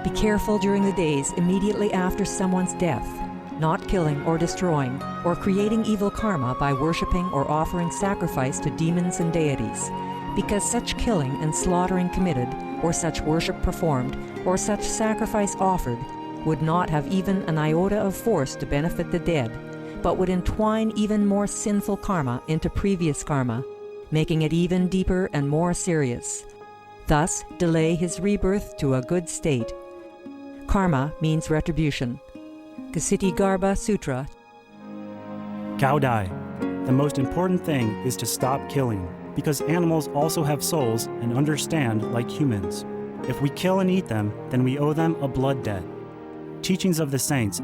Be careful during the days immediately after someone's death, not killing or destroying, or creating evil karma by worshipping or offering sacrifice to demons and deities, because such killing and slaughtering committed, or such worship performed, or such sacrifice offered, would not have even an iota of force to benefit the dead, but would entwine even more sinful karma into previous karma, making it even deeper and more serious. Thus, delay his rebirth to a good state. Karma means retribution. Ksitigarbha Sutra. Gaudai. The most important thing is to stop killing, because animals also have souls and understand like humans. If we kill and eat them, then we owe them a blood debt. Teachings of the Saints.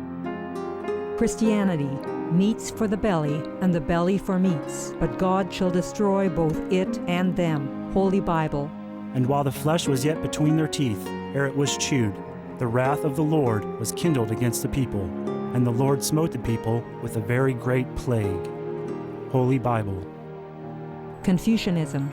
Christianity. Meats for the belly, and the belly for meats, but God shall destroy both it and them. Holy Bible. And while the flesh was yet between their teeth, ere it was chewed, the wrath of the Lord was kindled against the people, and the Lord smote the people with a very great plague. Holy Bible. Confucianism.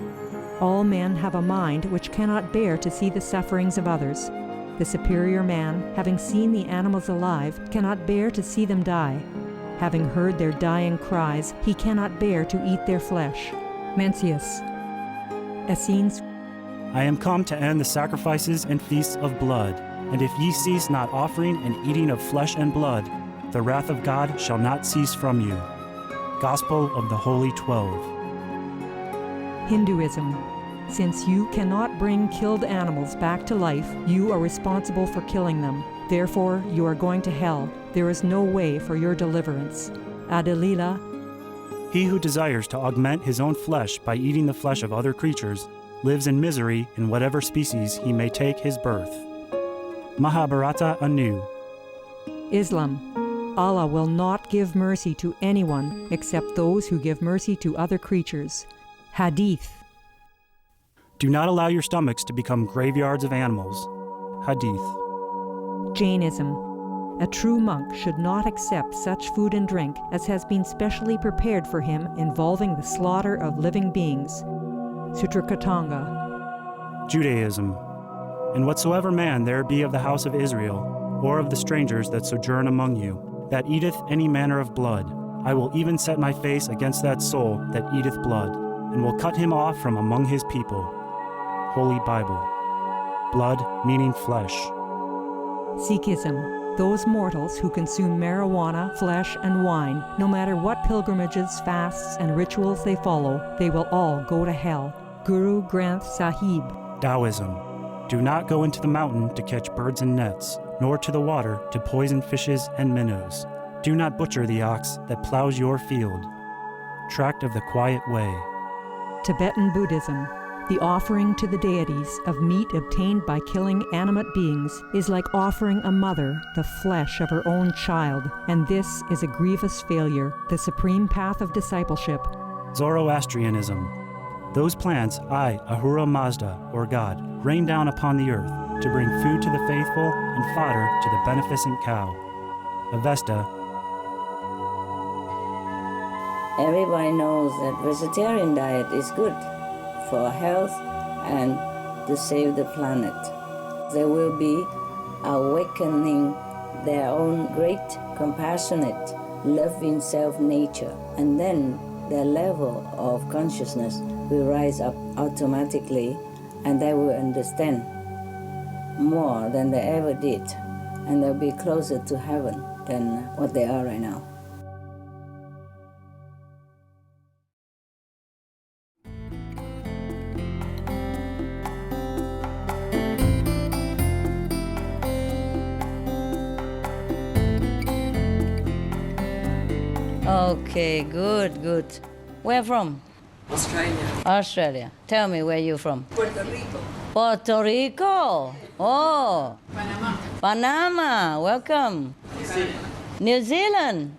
All men have a mind which cannot bear to see the sufferings of others. The superior man, having seen the animals alive, cannot bear to see them die. Having heard their dying cries, he cannot bear to eat their flesh. Mencius. Essenes. I am come to end the sacrifices and feasts of blood, and if ye cease not offering and eating of flesh and blood, the wrath of God shall not cease from you. Gospel of the Holy 12. Hinduism. Since you cannot bring killed animals back to life, you are responsible for killing them. Therefore, you are going to hell. There is no way for your deliverance. Adalila. He who desires to augment his own flesh by eating the flesh of other creatures lives in misery in whatever species he may take his birth. Mahabharata anew. Islam. Allah will not give mercy to anyone except those who give mercy to other creatures. Hadith. Do not allow your stomachs to become graveyards of animals. Hadith. Jainism. A true monk should not accept such food and drink as has been specially prepared for him involving the slaughter of living beings. Sutrakatanga. Judaism. And whatsoever man there be of the house of Israel, or of the strangers that sojourn among you, that eateth any manner of blood. I will even set my face against that soul that eateth blood, and will cut him off from among his people. Holy Bible. Blood meaning flesh. Sikhism. Those mortals who consume marijuana, flesh, and wine, no matter what pilgrimages, fasts, and rituals they follow, they will all go to hell. Guru Granth Sahib. Taoism. Do not go into the mountain to catch birds and nets, nor to the water to poison fishes and minnows. Do not butcher the ox that plows your field. Tract of the Quiet Way. Tibetan Buddhism. The offering to the deities of meat obtained by killing animate beings is like offering a mother the flesh of her own child, and this is a grievous failure, the supreme path of discipleship. Zoroastrianism. Those plants I, Ahura Mazda, or God, rain down upon the earth to bring food to the faithful and fodder to the beneficent cow. Avesta. Everybody knows that vegetarian diet is good for health and to save the planet. They will be awakening their own great, compassionate, loving self-nature, and then their level of consciousness will rise up automatically, and they will understand more than they ever did, and they'll be closer to heaven than what they are right now. Okay, good. Where from? Australia. Tell me where you're from. Puerto Rico. Oh. Panama. Welcome. New Zealand.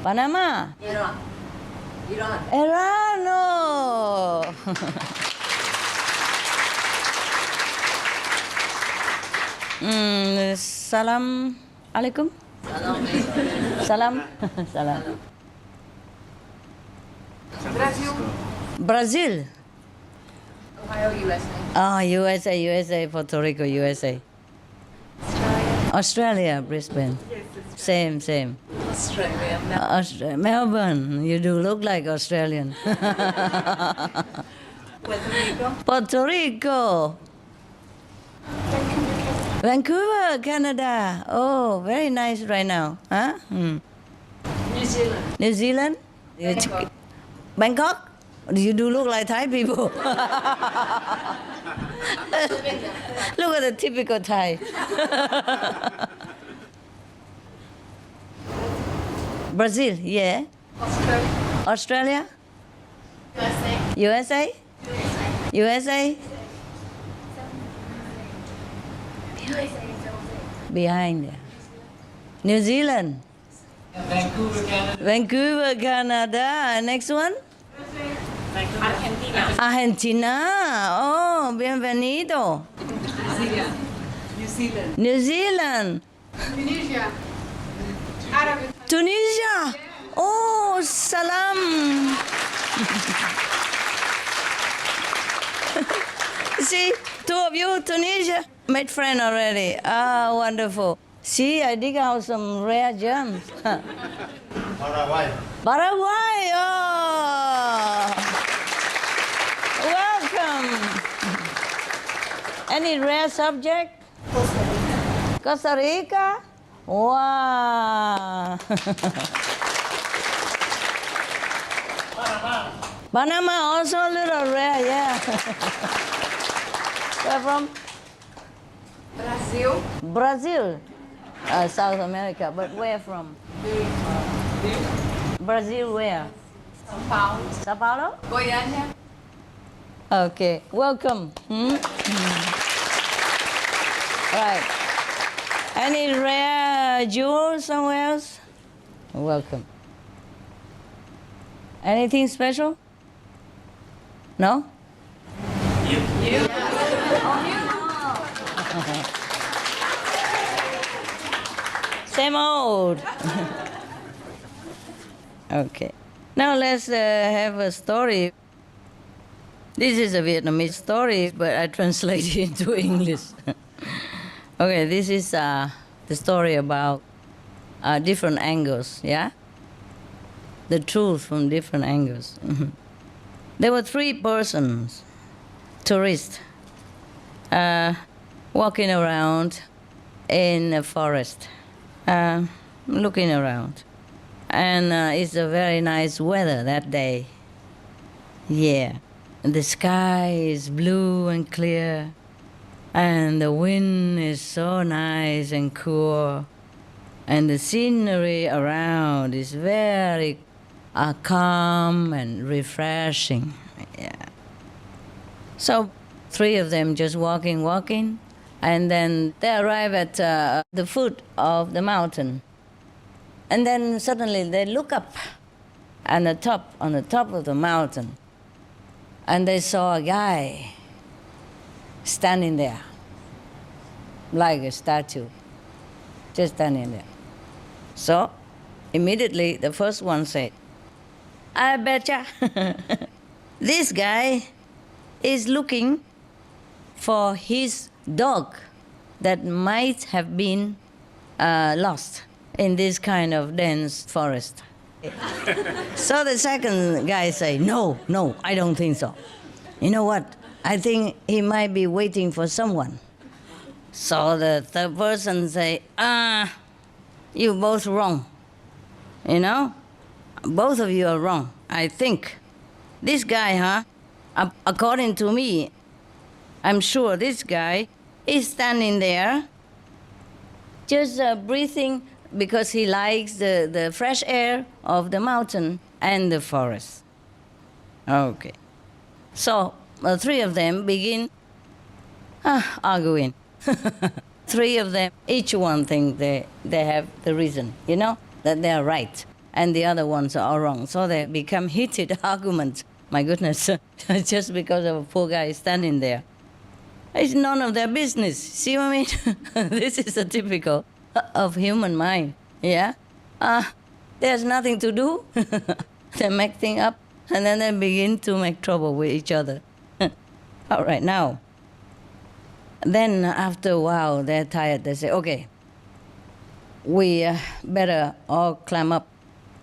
Panama. Iran. Oh. Salam alaikum. Salam. Brazil. Ohio, USA. USA, Puerto Rico, USA. Australia, Brisbane. Same. Australia, Melbourne. You do look like Australian. Puerto Rico. Vancouver, Canada. Oh, very nice right now. Huh? New Zealand? Bangkok? You do look like Thai people. Look at the typical Thai. Brazil, yeah. Australia? USA? Behind there. New Zealand. Vancouver, Canada. Next one? Argentina. Oh, bienvenido. New Zealand. Tunisia. Oh, salam. See, two of you, Tunisia, made friend already. Ah, wonderful. See, I dig out some rare gems. Paraguay. Oh. Welcome. Any rare subject? Costa Rica? Wow. Panama also a little rare, yeah. Where from? Brazil. South America, but where from? Brazil where? Sao Paulo? Goiânia. Okay, welcome. Right. Any rare jewels somewhere else? Welcome. Anything special? No? You. Same old. Okay. Now let's have a story. This is a Vietnamese story, but I translate it into English. Okay, this is the story about different angles, yeah? The truth from different angles. There were 3 persons, tourists, walking around in a forest, looking around. And it's a very nice weather that day. Yeah. The sky is blue and clear, and the wind is so nice and cool, and the scenery around is very calm and refreshing. Yeah. So 3 of them just walking, and then they arrive at the foot of the mountain. And then suddenly they look up on the top of the mountain, and they saw a guy standing there, like a statue, just standing there. So immediately the first one said, I betcha this guy is looking for his dog that might have been lost in this kind of dense forest. So the second guy said, no, I don't think so. You know what? I think he might be waiting for someone. So the third person say, you both wrong. You know? Both of you are wrong. I think this guy, according to me, I'm sure this guy is standing there just breathing because he likes the fresh air of the mountain and the forest. Okay. So 3 of them begin arguing. 3 of them, each one thinks they have the reason, you know, that they are right, and the other ones are all wrong. So they become heated arguments. My goodness, just because of a poor guy standing there. It's none of their business. See what I mean? This is a typical of human mind, yeah? There's nothing to do. They make things up, and then they begin to make trouble with each other. All right, now, then after a while, they're tired. They say, okay, we better all climb up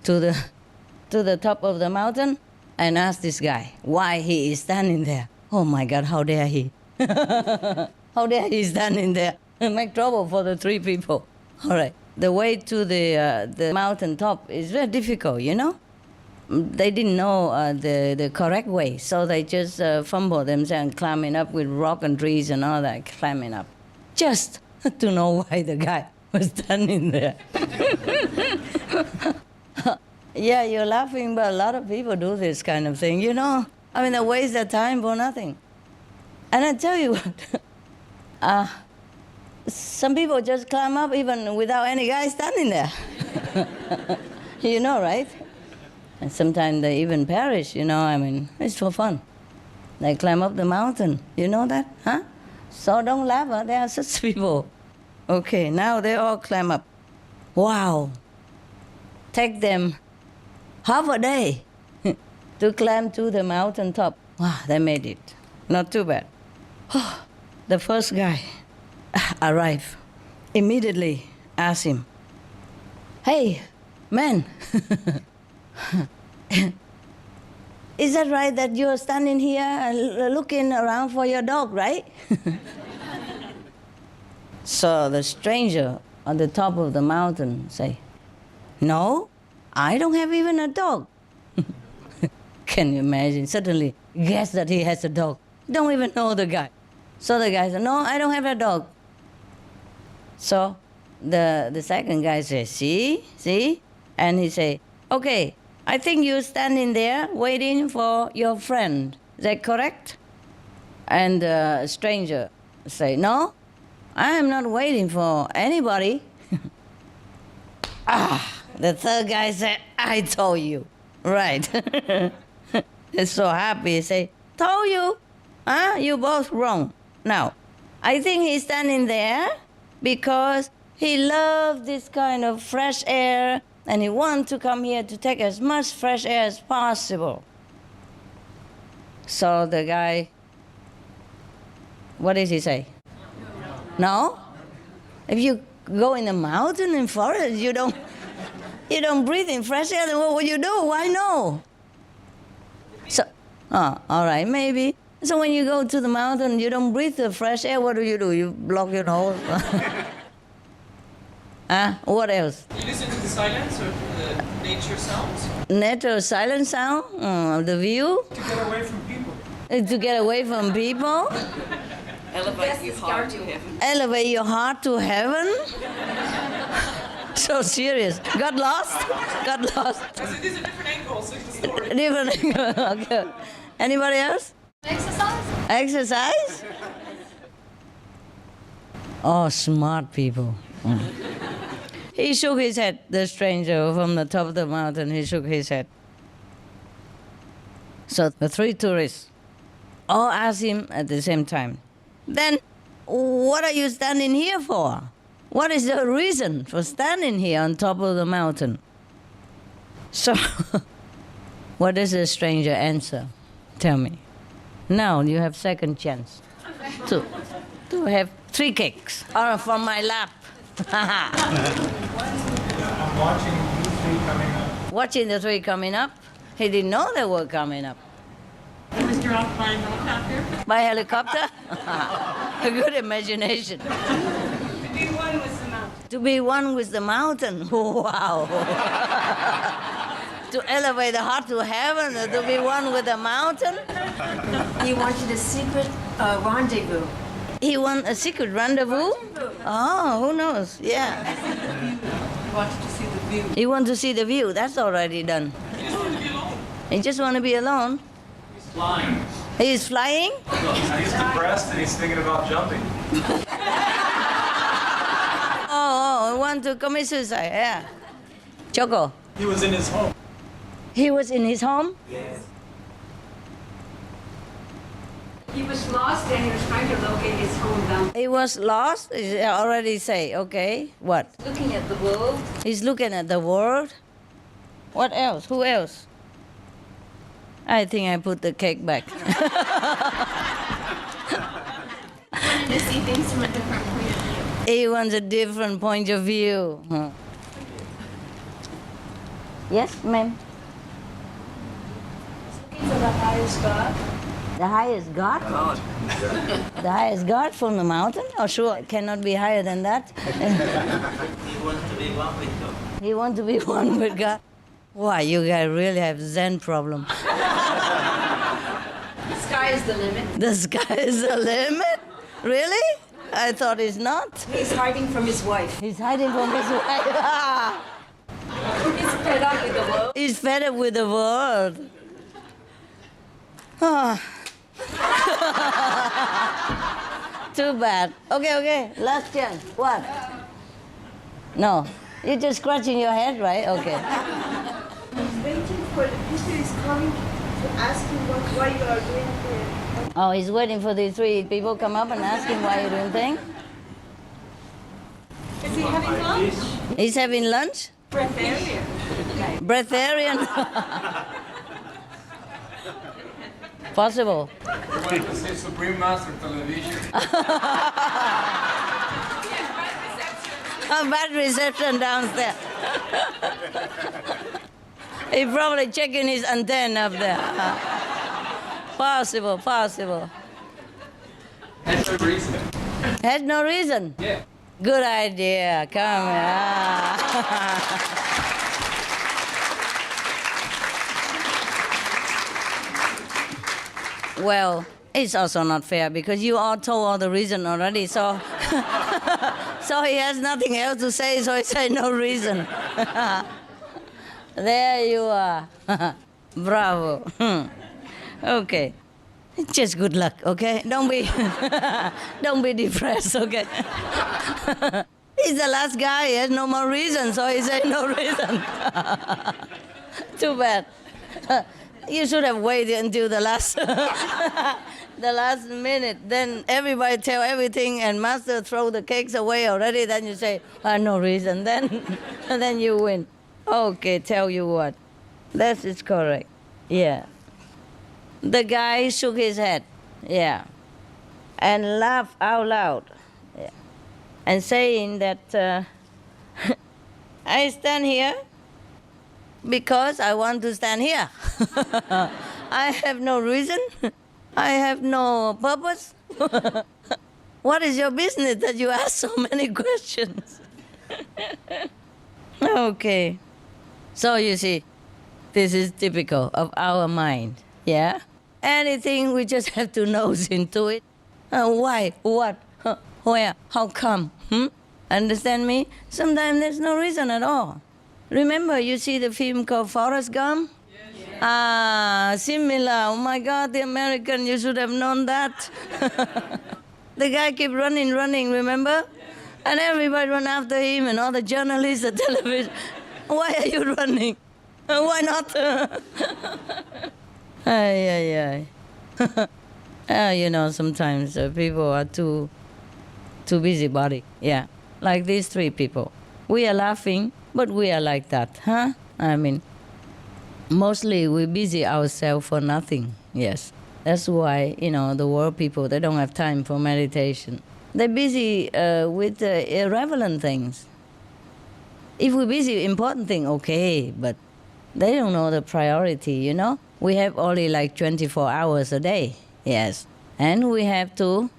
to the top of the mountain and ask this guy why he is standing there. Oh my God, how dare he? How dare he standing there and make trouble for the 3 people? All right, the way to the mountain top is very difficult, you know? They didn't know the correct way, so they just fumbled themselves climbing up with rock and trees and all that, climbing up, just to know why the guy was standing there. Yeah, you're laughing, but a lot of people do this kind of thing, you know? I mean, they waste their time for nothing. And I tell you what, some people just climb up even without any guy standing there. You know, right? And sometimes they even perish, you know, I mean, it's for fun. They climb up the mountain, you know that, huh? So don't laugh, huh? There are such people. Okay, now they all climb up. Wow. Take them half a day to climb to the mountain top. Wow, they made it. Not too bad. The first guy arrived. Immediately asked him, hey, man, is that right that you're standing here and looking around for your dog, right? So the stranger on the top of the mountain say, no, I don't have even a dog. Can you imagine? Suddenly guess that he has a dog. Don't even know the guy. So the guy said, no, I don't have a dog. So the second guy says, see? And he say, okay, I think you're standing there waiting for your friend. Is that correct? And the stranger say, no, I am not waiting for anybody. The third guy said, I told you. Right. He's so happy. He say, told you. You both wrong. Now, I think he's standing there because he loves this kind of fresh air and he wants to come here to take as much fresh air as possible. So the guy, what did he say? No? If you go in the mountain and forest, you don't breathe in fresh air, then what would you do? Why no? So, all right, maybe. So when you go to the mountain, you don't breathe the fresh air, what do? You block your nose? What else? You listen to the silence or the nature sounds? Nature, silent sound, the view. To get away from people. To get away from people. Elevate your heart to heaven. Elevate your heart to heaven. So serious. Got lost? Got lost. I said these are different angles, like the story. Different angle. Okay. Anybody else? Exercise? Exercise? Oh, smart people. He shook his head, the stranger from the top of the mountain. He shook his head. So the three tourists all asked him at the same time, then what are you standing here for? What is the reason for standing here on top of the mountain? So, what does the stranger answer? Tell me. Now you have second chance to have 3 cakes from my lap. I'm watching you 3 coming up. Watching the 3 coming up? He didn't know they were coming up. Was dropped by helicopter? By helicopter? A good imagination. To be one with the mountain. To be one with the mountain. Wow. To elevate the heart to heaven, to be one with the mountain. He wanted a secret rendezvous. He wanted a secret rendezvous? Oh, who knows? Yeah. He wanted to see the view. He wants to see the view. That's already done. He just want to be alone. He's flying. He's flying? He's depressed and he's thinking about jumping. Oh, he want to commit suicide, yeah. Choco. He was in his home. He was in his home? Yes. He was lost and he was trying to locate his home down. He was lost? I already say, okay. What? Looking at the world. He's looking at the world. What else? Who else? I think I put the cake back. Wanted to see things from a different point of view. He wants a different point of view. Huh. Yes, ma'am? Looking for the highest God. The highest God? God. The highest God from the mountain? Oh, sure, it cannot be higher than that. He wants to be one with God. He wants to be one with God. Wow, you guys really have Zen problem. The sky is the limit. The sky is the limit? Really? I thought it's not. He's hiding from his wife. He's hiding from his wife. He's fed up with the world. He's fed up with the world. Oh. Too bad. Okay. Last chance. What? No. You're just scratching your head, right? Okay. He's waiting for the people is coming to ask him why you are doing things. Oh, he's waiting for the 3 people come up and ask him why you're doing things? Is he having lunch? He's having lunch? Breatharian. Breatharian? Possible. Went to see Supreme Master Television. A bad reception downstairs. He probably checking his antenna up there. Possible. Has no reason. Has no reason? Yeah. Good idea. Come here. Well, it's also not fair because you all told all the reason already, so so he has nothing else to say, so he said no reason. There you are. Bravo. Okay. Just good luck, okay? Don't be depressed, okay? He's the last guy, he has no more reason, so he said no reason. Too bad. You should have waited until the last minute. Then everybody tell everything and master throw the cakes away already. Then you say, no reason. Then you win. Okay, tell you what. That is correct. Yeah. The guy shook his head. Yeah. And laughed out loud. Yeah. and saying that I stand here because I want to stand here. I have no reason. I have no purpose. What is your business that you ask so many questions? Okay. So you see, this is typical of our mind, yeah? Anything, we just have to nose into it. Why? What? Where? How come? Understand me? Sometimes there's no reason at all. Remember, you see the film called Forrest Gump? Similar. Oh my God, the American, you should have known that. The guy kept running, remember? And everybody run after him, and all the journalists, the television. Why are you running? Why not? You know, sometimes people are too busybody. Yeah, like these three people. We are laughing, but we are like that, huh? I mean, mostly we busy ourselves for nothing. Yes, that's why, you know, the world people, they don't have time for meditation. They're busy with irrelevant things. If we're busy with important things, okay, but they don't know the priority, you know? We have only like 24 hours a day, yes. And we have to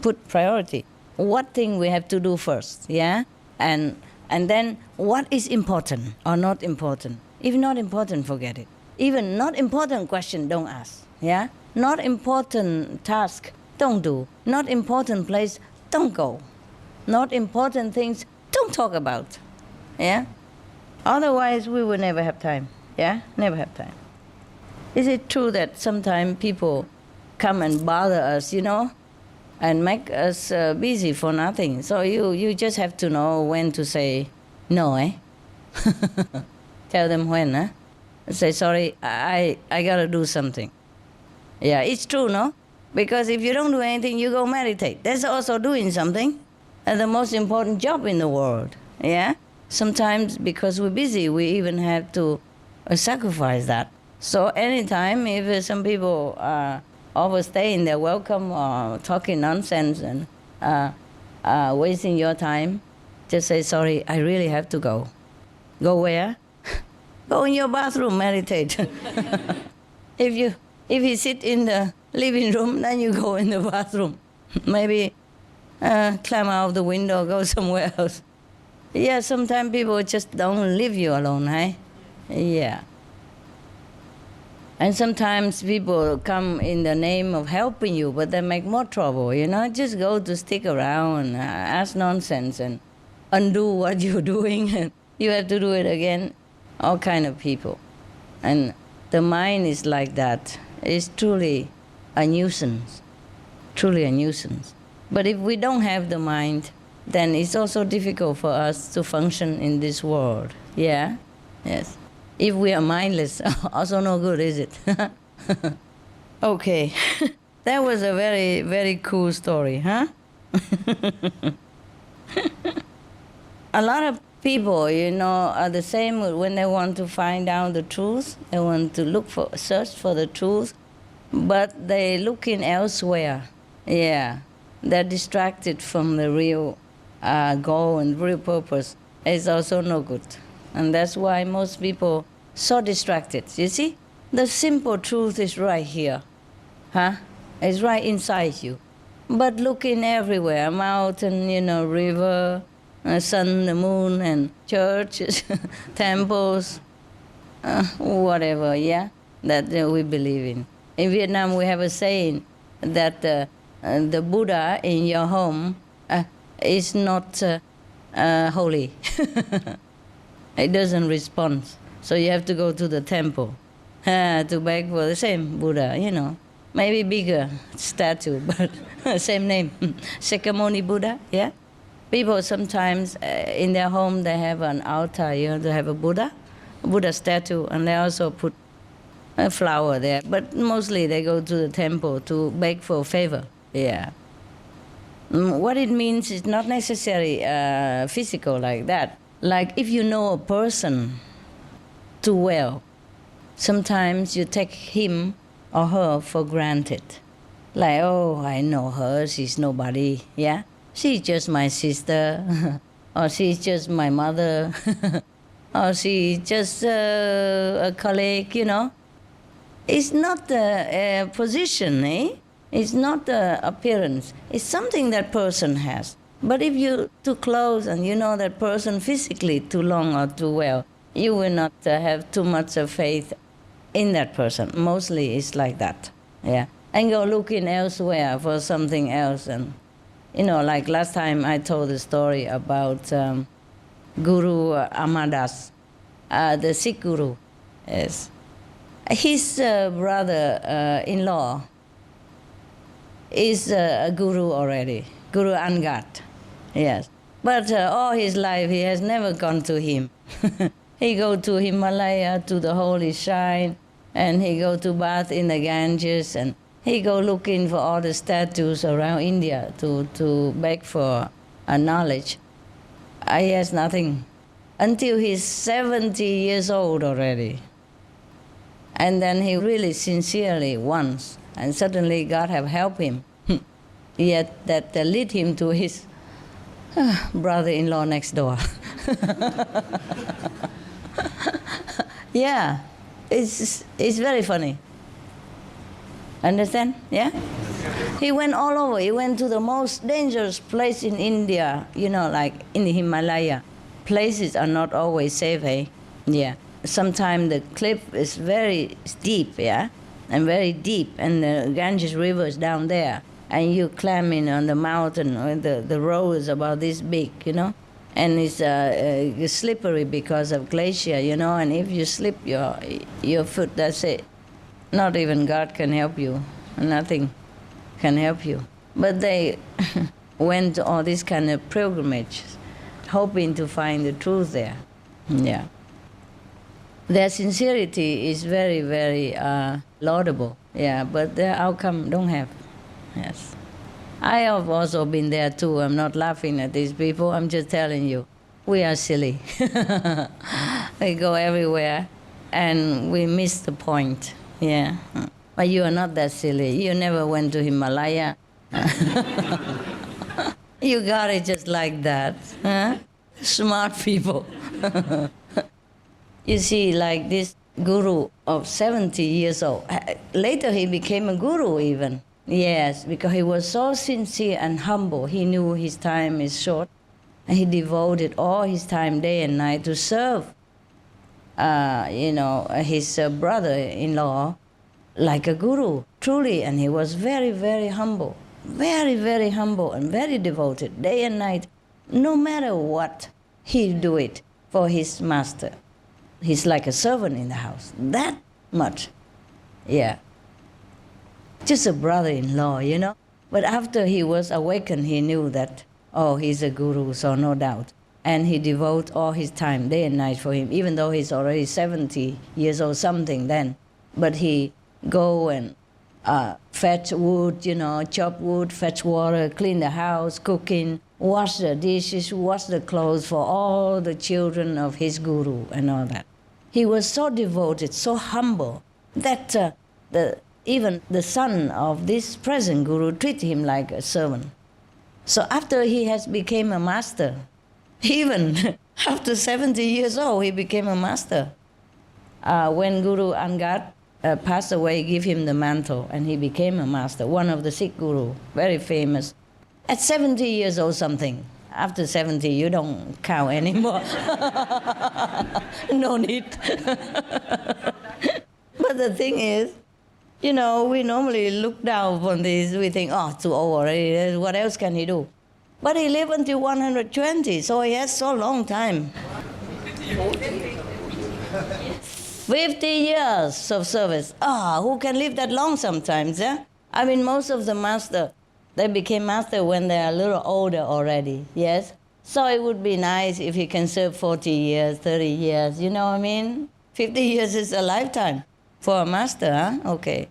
put priority. What thing we have to do first, yeah? And then what is important or not important? If not important, forget it. Even not important question, don't ask, yeah? Not important task, don't do. Not important place, don't go. Not important things, don't talk about, yeah? Otherwise, we will never have time, yeah? Never have time. Is it true that sometimes people come and bother us, you know, and make us busy for nothing? So you just have to know when to say no, eh? Tell them when, huh? Say, sorry, I gotta do something. Yeah, it's true, no? Because if you don't do anything, you go meditate. That's also doing something. And the most important job in the world, yeah? Sometimes because we're busy, we even have to sacrifice that. So anytime, if some people are overstaying their welcome or talking nonsense and wasting your time, just say, sorry, I really have to go. Go where? Go in your bathroom, meditate. If you sit in the living room, then you go in the bathroom. Maybe climb out of the window, go somewhere else. Yeah, sometimes people just don't leave you alone, hey? Yeah. And sometimes people come in the name of helping you, but they make more trouble, you know? Just go to stick around and ask nonsense and undo what you're doing, and you have to do it again. All kind of people. And the mind is like that. It's truly a nuisance. Truly a nuisance. But if we don't have the mind, then it's also difficult for us to function in this world. Yeah? Yes. If we are mindless, also no good, is it? Okay. That was a very, very cool story, huh? A lot of people, you know, are the same when they want to find out the truth. They want to search for the truth, but they're looking elsewhere. Yeah. They're distracted from the real goal and real purpose. It's also no good. And that's why most people so distracted. You see? The simple truth is right here. Huh? It's right inside you. But looking everywhere, mountain, you know, river, sun, the moon, and churches, temples, whatever, yeah, that we believe in. In Vietnam, we have a saying that the Buddha in your home is not holy. It doesn't respond. So you have to go to the temple to beg for the same Buddha, you know. Maybe bigger statue, but same name. Shakyamuni Buddha, yeah? People sometimes in their home, they have an altar, you know, they have a Buddha statue, and they also put a flower there. But mostly they go to the temple to beg for favor, yeah. What it means is not necessarily physical like that. Like if you know a person too well, sometimes you take him or her for granted. Like, oh, I know her, she's nobody, yeah? she's just my sister, or she's just my mother, or she's just a colleague, you know. It's not a position, eh? It's not the appearance. It's something that person has. But if you're too close and you know that person physically too long or too well, you will not have too much of faith in that person. Mostly it's like that, yeah. And go looking elsewhere for something else. And, you know, like last time I told the story about Guru Amadas, the Sikh Guru. Yes. His brother-in-law is a guru already, Guru Angad, yes. But all his life he has never gone to him. He go to Himalaya, to the holy shrine, and he go to bath in the Ganges, and he go looking for all the statues around India to beg for knowledge. He has nothing until he's 70 years old already. And then he really sincerely wants, and suddenly God have helped him. Yet that lead him to his brother-in-law next door. Yeah, it's very funny. Understand? Yeah? He went all over. He went to the most dangerous place in India, you know, like in the Himalaya. Places are not always safe, eh? Yeah. Sometimes the cliff is very steep, yeah, and very deep, and the Ganges River is down there, and you climbing on the mountain, or the road is about this big, you know, and it's slippery because of glacier, you know, and if you slip your foot, that's it. Not even God can help you, nothing can help you. But they went to all these kind of pilgrimages, hoping to find the truth there, yeah. Their sincerity is very, very laudable, yeah, but their outcome don't have, yes. I have also been there too. I'm not laughing at these people. I'm just telling you, we are silly. We go everywhere, and we miss the point, yeah. But you are not that silly. You never went to Himalaya. You got it just like that, huh? Smart people. You see, like this guru of 70 years old, later he became a guru even. Yes, because he was so sincere and humble. He knew his time is short, and he devoted all his time, day and night, to serve, his brother-in-law like a guru, truly. And he was very, very humble, very, very humble and very devoted, day and night. No matter what, he do it for his master. He's like a servant in the house, that much, yeah. Just a brother-in-law, you know. But after he was awakened, he knew that, oh, he's a guru, so no doubt. And he devotes all his time, day and night for him, even though he's already 70 years old something then. But he go and fetch wood, you know, chop wood, fetch water, clean the house, cooking, wash the dishes, wash the clothes for all the children of his guru and all that. He was so devoted, so humble, that even the son of this present guru treated him like a servant. So after he has become a master, even after 70 years old, he became a master. When Guru Angad passed away, give him the mantle, and he became a master, one of the Sikh guru, very famous. At 70 years old something. After 70, you don't count anymore. No need. But the thing is, you know, we normally look down upon this, we think, oh, too old already, what else can he do? But he lived until 120, so he has so long time. 50 years of service. Who can live that long sometimes, eh? I mean, most of the master, they became master when they are a little older already, yes? So it would be nice if he can serve 40 years, 30 years, you know what I mean? 50 years is a lifetime for a master, huh? Okay.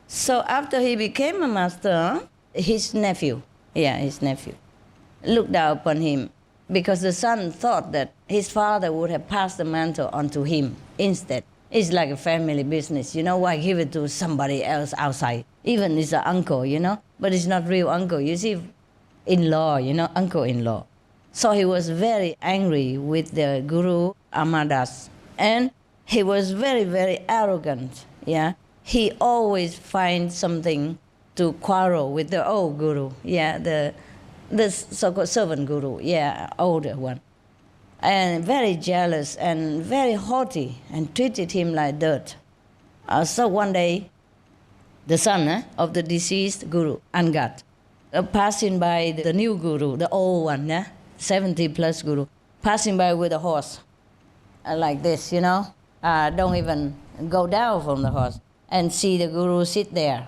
So after he became a master, his nephew, looked down upon him because the son thought that his father would have passed the mantle on to him instead. It's like a family business, you know, why give it to somebody else outside? Even it's an uncle, you know, but it's not real uncle. You see, in-law, uncle-in-law. So he was very angry with the Guru Amadas. And he was very, very arrogant, yeah. He always finds something to quarrel with the old Guru, yeah, the so-called servant Guru, yeah, older one. And very jealous and very haughty and treated him like dirt. So one day, the son of the deceased Guru, Angad, passing by the new Guru, the old one, 70 plus Guru, passing by with a horse, like this, don't even go down from the horse, and see the Guru sit there.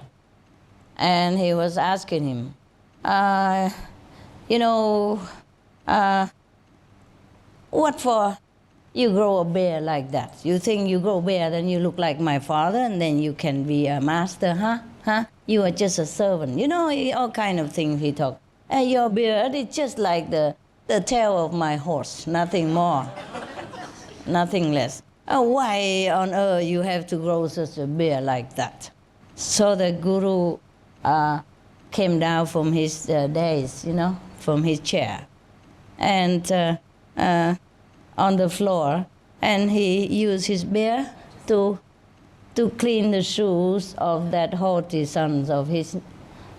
And he was asking him, what for you grow a beard like that? You think you grow beard and you look like my father and then you can be a master, huh? You are just a servant. All kind of things he talked. And your beard is just like the tail of my horse, nothing more, nothing less. Why on earth you have to grow such a beard like that? So the Guru came down from his days, from his chair, and on the floor, and he used his beard to clean the shoes of that haughty sons of his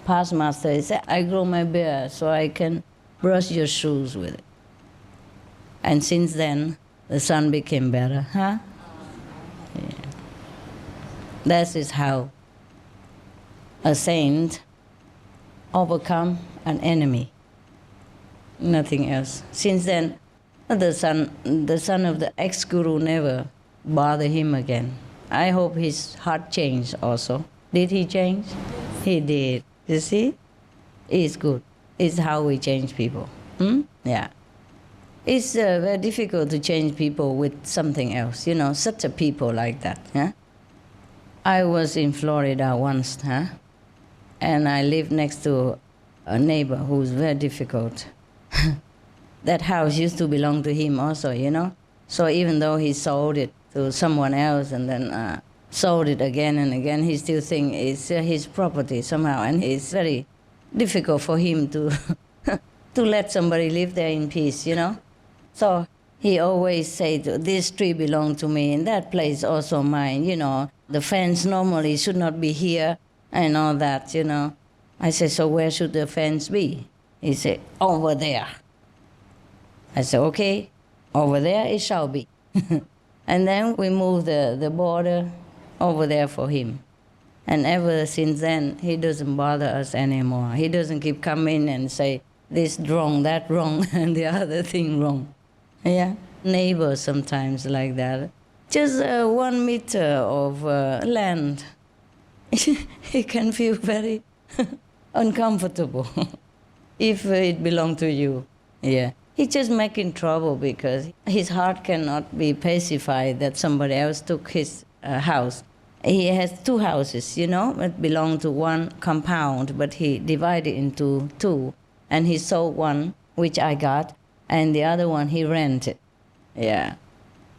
past master. He said, I grow my beard so I can brush your shoes with it. And since then, the son became better, huh? Yeah. That is how a saint overcome an enemy. Nothing else. Since then, the son of the ex-guru never bothered him again. I hope his heart changed also. Did he change? He did. You see? It's good. It's how we change people. Yeah. It's very difficult to change people with something else, such a people like that. Huh? I was in Florida once, and I lived next to a neighbor who's very difficult. That house used to belong to him also, So even though he sold it to someone else and then sold it again and again, he still thinks it's his property somehow. And it's very difficult for him to to let somebody live there in peace, So he always said, this tree belongs to me and that place also mine, The fence normally should not be here and all that, I said, so where should the fence be? He said, over there. I said, okay, over there it shall be. And then we moved the border over there for him. And ever since then, he doesn't bother us anymore. He doesn't keep coming and say, this wrong, that wrong, and the other thing wrong. Yeah, neighbors sometimes like that. Just 1 meter of land. He can feel very uncomfortable if it belongs to you. Yeah. He's just making trouble because his heart cannot be pacified that somebody else took his house. He has 2 houses, that belong to one compound, but he divided into 2. And he sold one, which I got, and the other one he rented. Yeah.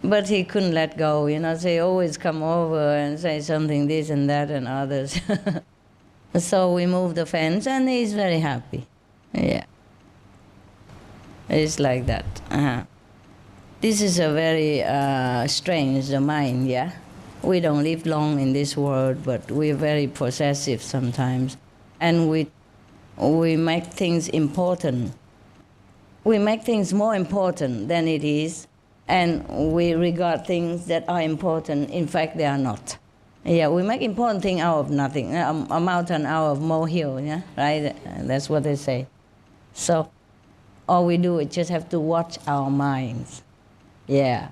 But he couldn't let go, so he always come over and say something, this and that and others. So we moved the fence and he's very happy. Yeah. It's like that. This is a very strange mind, yeah? We don't live long in this world, but we're very possessive sometimes. And we make things important. We make things more important than it is, and we regard things that are important. In fact, they are not. Yeah, we make important things out of nothing. A mountain out of molehill, yeah? Right? That's what they say. So all we do is just have to watch our minds. Yeah.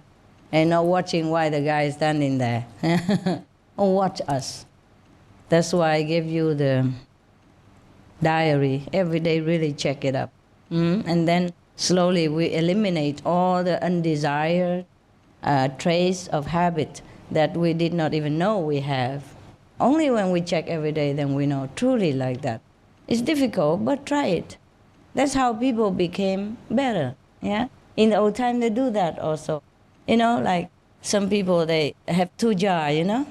And not watching why the guy is standing there. Watch us. That's why I give you the diary. Every day really check it up. And then slowly we eliminate all the undesired trace of habit that we did not even know we have. Only when we check every day then we know truly like that. It's difficult, but try it. That's how people became better, yeah? In the old time, they do that also. Like some people, they have 2 jars,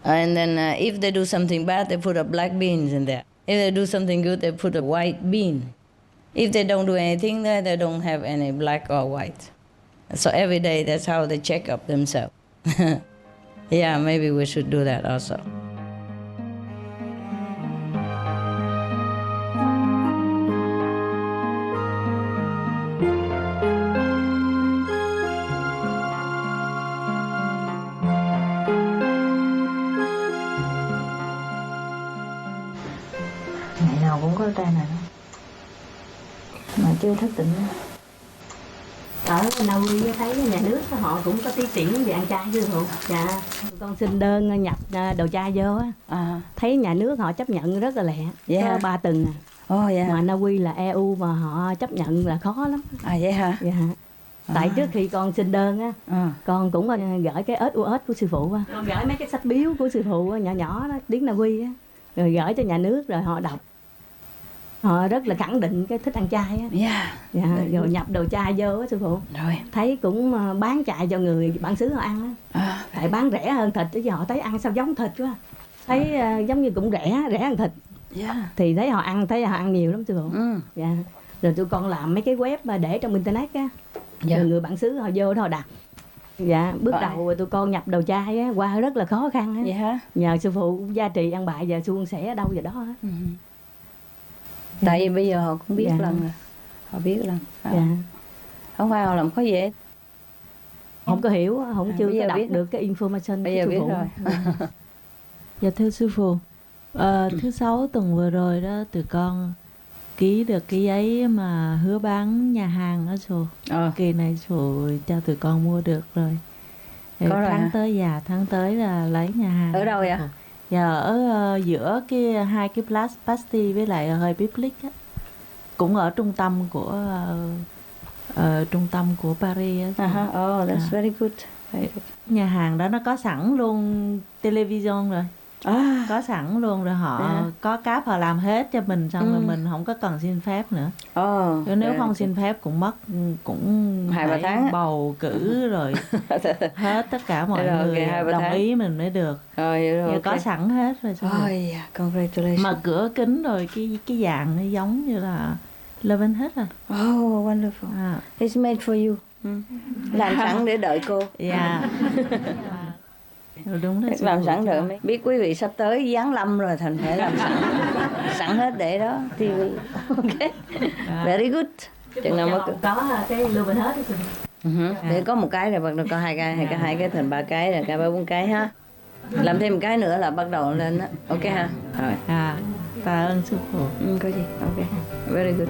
And then if they do something bad, they put up black beans in there. If they do something good, they put a white bean. If they don't do anything there, they don't have any black or white. So every day, that's how they check up themselves. Yeah, maybe we should do that also. Ngày nào cũng có tai nạn mà chưa thức tỉnh. Ở Na Uy thấy nhà nước họ cũng có tí tiễn về ăn chay chứ không? Dạ. Con xin đơn nhập đồ chay vô á. Thấy nhà nước họ chấp nhận rất là lẹ. Có 3 tuần Mà Na Uy là EU mà họ chấp nhận là khó lắm. Vậy hả? Dạ. Tại trước khi con xin đơn á, con cũng gửi cái SOS của sư phụ á. Con gửi mấy cái sách biếu của sư phụ á, nhỏ nhỏ đó, tiếng Na Uy á. Rồi gửi cho nhà nước rồi họ đọc. Họ rất là khẳng định cái thích ăn chay á. Rồi nhập đồ chay vô á sư phụ. Rồi. Thấy cũng bán chay cho người bản xứ họ ăn á. Tại bán rẻ hơn thịt chứ họ thấy ăn sao giống thịt quá. Thấy giống như cũng rẻ hơn thịt. Thì thấy họ ăn nhiều lắm sư phụ. Rồi tụi con làm mấy cái web mà để trong internet á. Rồi người bản xứ họ vô đó họ đặt. Bước đầu tụi con nhập đồ chay á, qua rất là khó khăn á. Vậy hả? Nhờ sư phụ gia trì ăn bại và suôn sẻ ở đâu vào đó á. Tại vì bây giờ họ cũng biết lần rồi. Họ biết lần. Không phải họ làm khó dễ. Không có hiểu, không chưa có đọc được cái information. Bây giờ biết rồi. Dạ thưa sư phụ, thứ 6 tuần vừa rồi đó tụi con ký được cái giấy mà hứa bán nhà hàng đó sư. Kỳ này sư cho tụi con mua được rồi. Tháng tới là lấy nhà hàng. Ở đâu vậy? Dạ ở giữa cái hai cái Bastille với lại hơi Biblic á. Cũng ở trung tâm của Paris á. That's very good. Nhà hàng đó nó có sẵn luôn television rồi. Có sẵn luôn rồi họ có cáp họ làm hết cho mình xong rồi mình không có cần xin phép nữa. Nếu không xin phép cũng mất cũng 2-3 tháng bầu cử rồi hết tất cả mọi người đồng ý mình mới được. Có sẵn hết rồi. Congratulations. Mà cửa kính rồi cái dạng nó giống như là Levin hết rồi. Wonderful. It's made for you. Làm sẵn để đợi cô. Đúng đó, làm sẵn đợi mấy. Biết quý vị sắp tới giáng lâm rồi thành phải làm sẵn hết để đó TV. Very good. Chừng nào mới có cái lưu bình hết để có một cái rồi bắt đầu có hai cái thành 3 cái rồi 3-4 cái ha. Làm thêm một cái nữa là bắt đầu lên á. Ok ha. Rồi. Tạ ơn sư phụ. Có gì. Ok. Very good.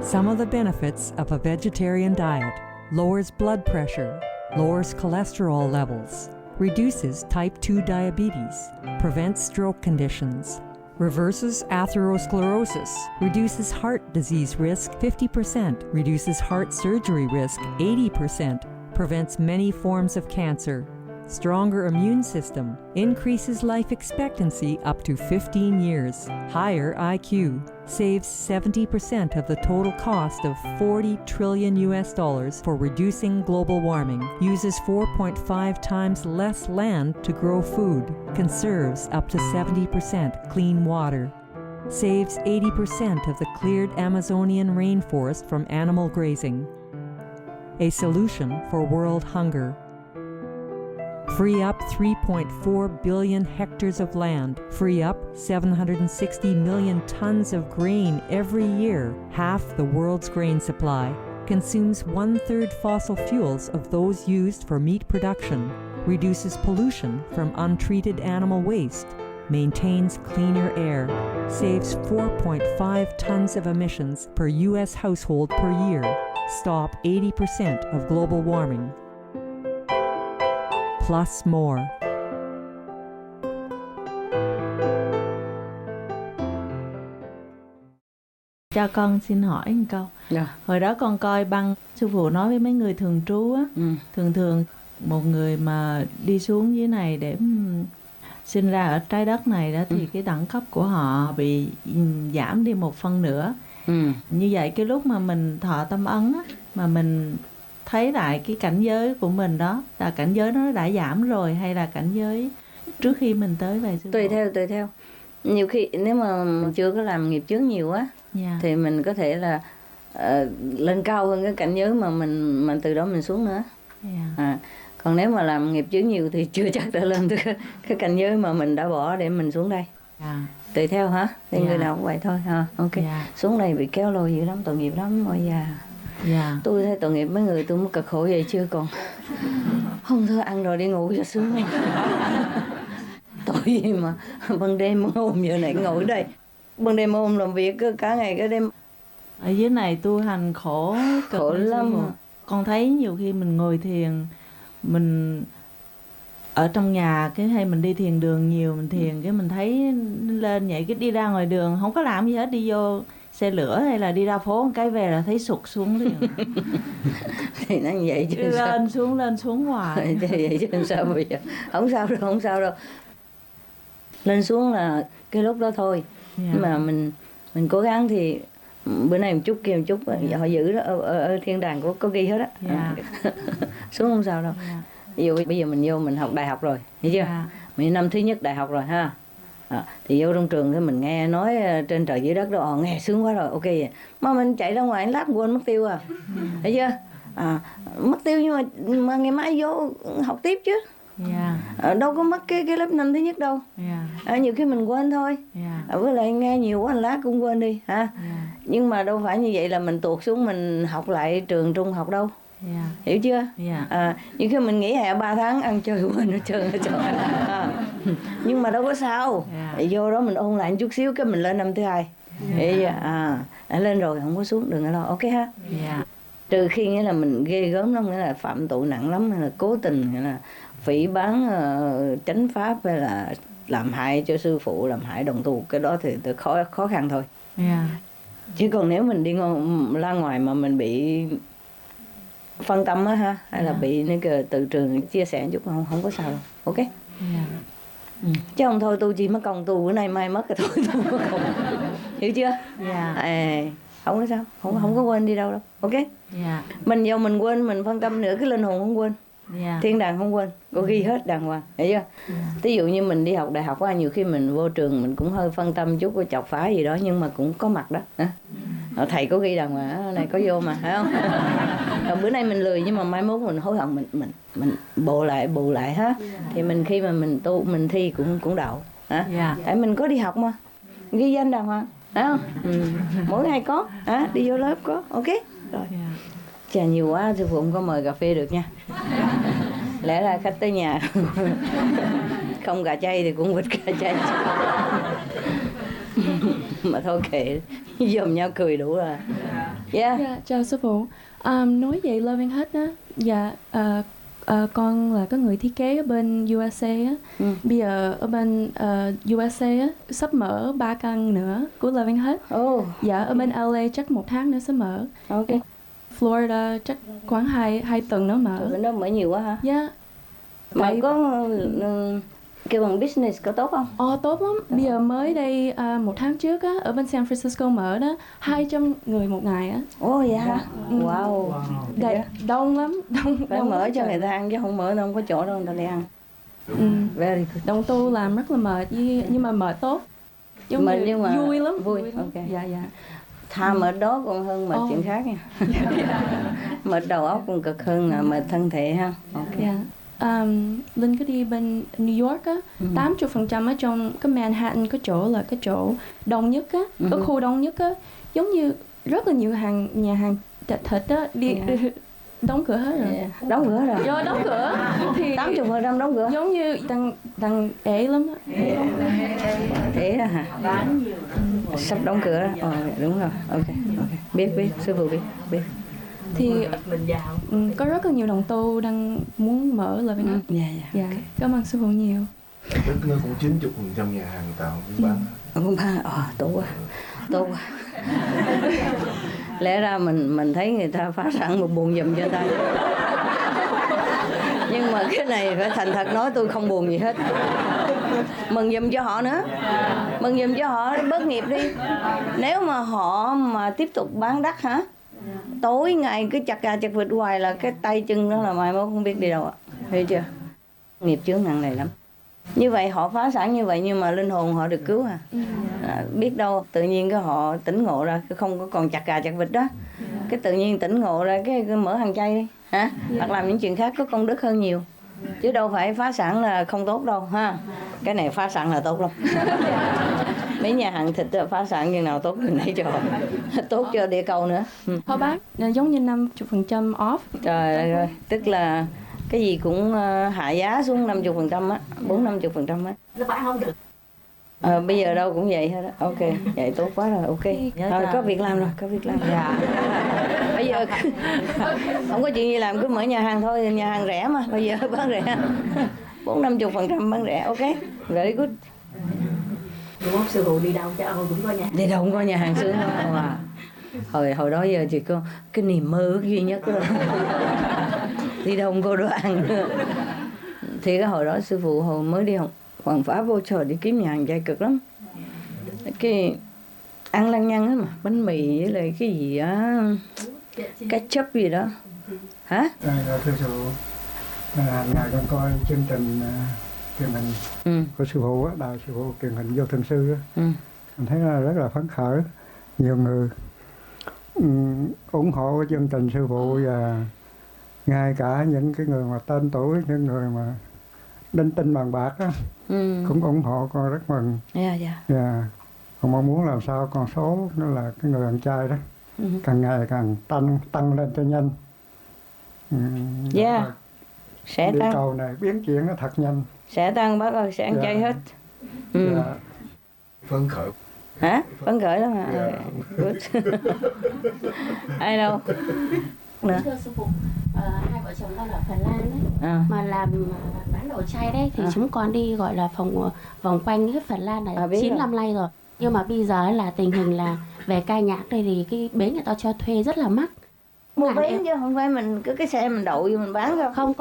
Some of the benefits of a vegetarian diet: lowers blood pressure, lowers cholesterol levels, reduces type 2 diabetes, prevents stroke conditions, reverses atherosclerosis, reduces heart disease risk 50%, reduces heart surgery risk 80%, prevents many forms of cancer, stronger immune system, increases life expectancy up to 15 years, higher IQ, saves 70% of the total cost of $40 trillion for reducing global warming, uses 4.5 times less land to grow food, conserves up to 70% clean water, saves 80% of the cleared Amazonian rainforest from animal grazing, a solution for world hunger. Free up 3.4 billion hectares of land, free up 760 million tons of grain every year, half the world's grain supply, consumes 1/3 fossil fuels of those used for meat production, reduces pollution from untreated animal waste, maintains cleaner air, saves 4.5 tons of emissions per U.S. household per year, stop 80% of global warming, plus more. Cho con xin hỏi một câu. Hồi đó con coi băng sư phụ nói với mấy người thường trú á, thường một người mà đi xuống dưới này để sinh ra ở trái đất này đó thì cái đẳng cấp của họ bị giảm đi 1/2. Như vậy cái lúc mà mình thọ tâm ấn á, mà mình thấy lại cái cảnh giới của mình đó là cảnh giới nó đã giảm rồi hay là cảnh giới trước khi mình tới vậy sư phụ? Tùy theo. Nhiều khi nếu mà mình chưa có làm nghiệp chướng nhiều á, thì mình có thể là lên cao hơn cái cảnh giới mà mình từ đó mình xuống nữa. Còn nếu mà làm nghiệp chướng nhiều thì chưa chắc đã lên được cái cảnh giới mà mình đã bỏ để mình xuống đây. Tùy theo hả? Thì người nào cũng vậy thôi ha. Ok. Xuống đây bị kéo lôi dữ lắm, tội nghiệp lắm. Ôi da. Tôi thấy tội nghiệp mấy người tôi mới cực khổ vậy chưa còn. Không thôi ăn rồi đi ngủ cho sướng đi. Tội gì mà ban đêm hôm giờ này ngồi ở đây. Ban đêm hôm làm việc cả ngày cả đêm. Ở dưới này tu hành khổ lắm. Con thấy nhiều khi mình ngồi thiền, mình ở trong nhà cái hay mình đi thiền đường nhiều, mình thiền cái mình thấy lên vậy, cái đi ra ngoài đường không có làm gì hết, đi vô xe lửa hay là đi ra phố một cái về là thấy sụt xuống liền. Thì nó như vậy chứ lên xuống hoài. Vậy chứ sao bây giờ? Không sao đâu. Lên xuống là cái lúc đó thôi. Nhưng mà mình cố gắng thì bữa nay một chút kia một chút, họ giữ đó ở thiên đàng có ghi hết á. Xuống không sao đâu. Ví dụ bây giờ mình vô mình học đại học rồi, hiểu chưa? Mình năm thứ nhất đại học rồi ha. Thì vô trong trường thì mình nghe nói trên trời dưới đất đó, nghe sướng quá rồi, ok vậy. Mà mình chạy ra ngoài lát quên mất tiêu thấy chưa? Mất tiêu nhưng mà ngày mai vô học tiếp chứ. Đâu có mất cái lớp năm thứ nhất đâu. Nhiều khi mình quên thôi. Với lại nghe nhiều quá lát cũng quên đi ha. Nhưng mà đâu phải như vậy là mình tuột xuống mình học lại trường trung học đâu. Hiểu chưa? Nhiều khi mình nghỉ hè 3 tháng ăn chơi quên hết trơn. Nhưng mà đâu có sao. Vô đó mình ôn lại một chút xíu cái mình lên năm thứ 2. Hiểu chưa? Lên rồi không có xuống, đừng có lo, ok ha. Trừ khi nghĩa là mình ghê gớm lắm, nghĩa là phạm tội nặng lắm, hay là cố tình, nghĩa là phỉ báng chánh pháp, hay là làm hại cho sư phụ, làm hại đồng tu, cái đó thì khó khăn thôi. Chứ còn nếu mình đi ra ngoài mà mình bị phân tâm á ha, hay là bị cái từ trường chia sẻ chút không có sao đâu, ok. Chứ không thôi tu chi mất công, tu bữa nay mai mất rồi thôi tu mất công. Hiểu chưa? Không có sao, không có quên đi đâu, ok. Mình vô mình quên, mình phân tâm nữa, cái linh hồn không quên. Thiên đàng không quên, có ghi hết đàng hoàng, hiểu chưa? Ví dụ như mình đi học đại học á, nhiều khi mình vô trường mình cũng hơi phân tâm chút, có chọc phá gì đó, nhưng mà cũng có mặt đó. Thầy có ghi đàng hoàng, này có vô mà, phải không? Rồi bữa nay mình lười nhưng mà mai mốt mình hối hận, mình bù lại ha. Thì mình khi mà mình tu mình thi cũng đậu. Tại mình có đi học mà, ghi danh đàng hoàng, phải không? Mỗi ngày có, đi vô lớp có, ok. Rồi. Chà nhiều quá sư phụ không có mời cà phê được nha. Lẽ ra khách tới nhà không gà chay thì cũng vịt gà chay. Mà thôi kệ, dòm nhau cười đủ rồi. Chào sư phụ. Nói về Loving Hết á, con là có người thiết kế ở bên USA á. Bây giờ ở bên USA á sắp mở 3 căn nữa của Loving Hết. Ở bên LA chắc 1 tháng nữa sẽ mở. Ok. Florida chắc khoảng 2 tuần nữa mở. Bên đó mở nhiều quá hả? Mà có kêu bằng business có tốt không? Tốt lắm. Bây giờ mới đây 1 tháng trước á, ở bên San Francisco mở đó, 200 người một ngày á. Vậy hả? Wow. Đông lắm. Phải mở cho người ta ăn chứ không mở đâu không có chỗ đâu người ta đi ăn. Very good. Đồng tu làm rất là mệt nhưng mà mệt tốt. Nhưng mà vui lắm. Vui. Ok. Dạ. Tha mệt đó còn hơn mệt chuyện khác nha. Mệt đầu óc còn cực hơn là mệt thân thể ha. Ok. Linh có đi bên New York á, 80% ở trong cái Manhattan có chỗ là cái chỗ đông nhất á, có khu đông nhất á, giống như rất là nhiều nhà hàng thịt á đi đóng cửa hết rồi. Đóng cửa rồi. Rồi đóng cửa thì 80% đóng cửa. Giống như đang ế lắm á. Ế đó hả? Sắp đóng cửa đó. Đúng rồi. Ok. Biết sư phụ biết. Thì có rất là nhiều đồng tu đang muốn mở Loving Hết. Dạ. Okay. Cảm ơn sư phụ nhiều. Nó cũng 90% nhà hàng người ta không bán. Không bán. Tốt quá. Lẽ ra mình thấy người ta phá sản một buồn giùm cho ta. Nhưng mà cái này phải thành thật nói tôi không buồn gì hết. Mừng giùm cho họ nữa. Mừng giùm cho họ bớt nghiệp đi. Nếu mà họ mà tiếp tục bán đắt hả? Tối ngày cứ chặt gà chặt vịt hoài là cái tay chân đó là mai mốt không biết đi đâu ạ. Hiểu chưa? Nghiệp chướng nặng này lắm. Như vậy họ phá sản như vậy nhưng mà linh hồn họ được cứu à? Biết đâu tự nhiên cái họ tỉnh ngộ ra, không có còn chặt gà chặt vịt đó, cái tự nhiên tỉnh ngộ ra cái mở hàng chay đi hả? Hoặc làm những chuyện khác có công đức hơn nhiều, chứ đâu phải phá sản là không tốt đâu ha. Cái này phá sản là tốt lắm. Mấy nhà hàng thịt phá sản như nào tốt như nãy cho tốt cho địa cầu nữa. Thôi bác, giống như 50% off. Trời ơi, tức là cái gì cũng hạ giá xuống 50% á, 40-50% á. Nó bán không được. Bây giờ đâu cũng vậy hết á. Ok, vậy tốt quá rồi, ok. Rồi có việc làm rồi, có việc làm. Dạ. Bây giờ không có chuyện gì làm cứ mở nhà hàng thôi, nhà hàng rẻ mà, bây giờ bán rẻ. 40-50% bán rẻ, ok. Very good. Đúng không? Sư phụ đi đâu cho ông cũng có nhà. Đi đâu cũng có nhà hàng sướng đâu à. Hồi đó giờ chỉ có cái niềm mơ ước duy nhất đó. Đi đâu không có đồ ăn nữa. Thì cái hồi đó sư phụ hồi mới đi học Hoàng Pháp vô trời đi kiếm nhà hàng chay cực lắm. Cái ăn lăng nhăng á mà, bánh mì với lại cái gì á, ketchup gì đó. Hả? Thưa sư phụ, ngày con coi chương trình truyền hình của sư phụ á, đài sư phụ truyền hình Vô Thường Sư á, mình thấy là rất là phấn khởi, nhiều người ủng hộ chương trình sư phụ, và ngay cả những cái người mà tên tuổi, những người mà đinh tinh bằng bạc á, cũng ủng hộ, con rất mừng. Con mong muốn làm sao con số nó là cái người ăn chay đó càng ngày càng tăng lên cho nhanh. Sẽ địa tăng. cầu này biến chuyển nó thật nhanh. Sẽ tăng bác ơi, sẽ ăn chay hết. Phấn khởi. Hả? Phấn khởi lắm hả? Ai đâu? Thưa sư phụ, hai vợ chồng con ở Phần Lan đấy, mà làm bán đồ chay đấy thì chúng con đi gọi là vòng quanh hết Phần Lan này 9 năm nay rồi. Nhưng mà bây giờ là tình hình là về ca nhạc đây thì cái bến người ta cho thuê rất là mắc. Mua bến chứ không phải mình cứ cái xe mình đậu vô mình bán đâu.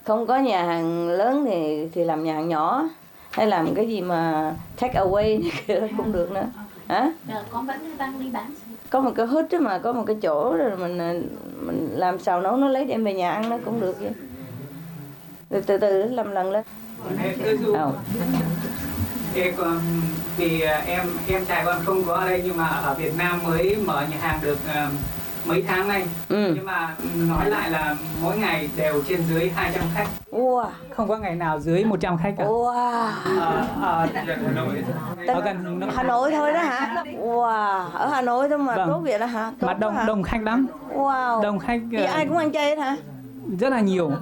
Không có nhà hàng lớn thì làm nhà hàng nhỏ, hay làm cái gì mà take away cũng được nữa. Hả? Con vẫn đang đi bán. Có một cái hút đó mà, có một cái chỗ rồi mình làm xào nấu nó lấy đem về nhà ăn nó cũng được vậy. Rồi từ từ làm lần lên. Vì em trai con không có ở đây, nhưng mà ở Việt Nam mới mở nhà hàng được mấy tháng nay. Nhưng mà nói lại là mỗi ngày đều trên dưới 200 khách. Không có ngày nào dưới 100 khách cả. Ở gần Hà Nội thôi đó hả? Ở Hà Nội thôi mà tốt vậy đó hả? Mà đông khách lắm. Đông khách. Thì ai cũng ăn chay hết hả? Rất là nhiều.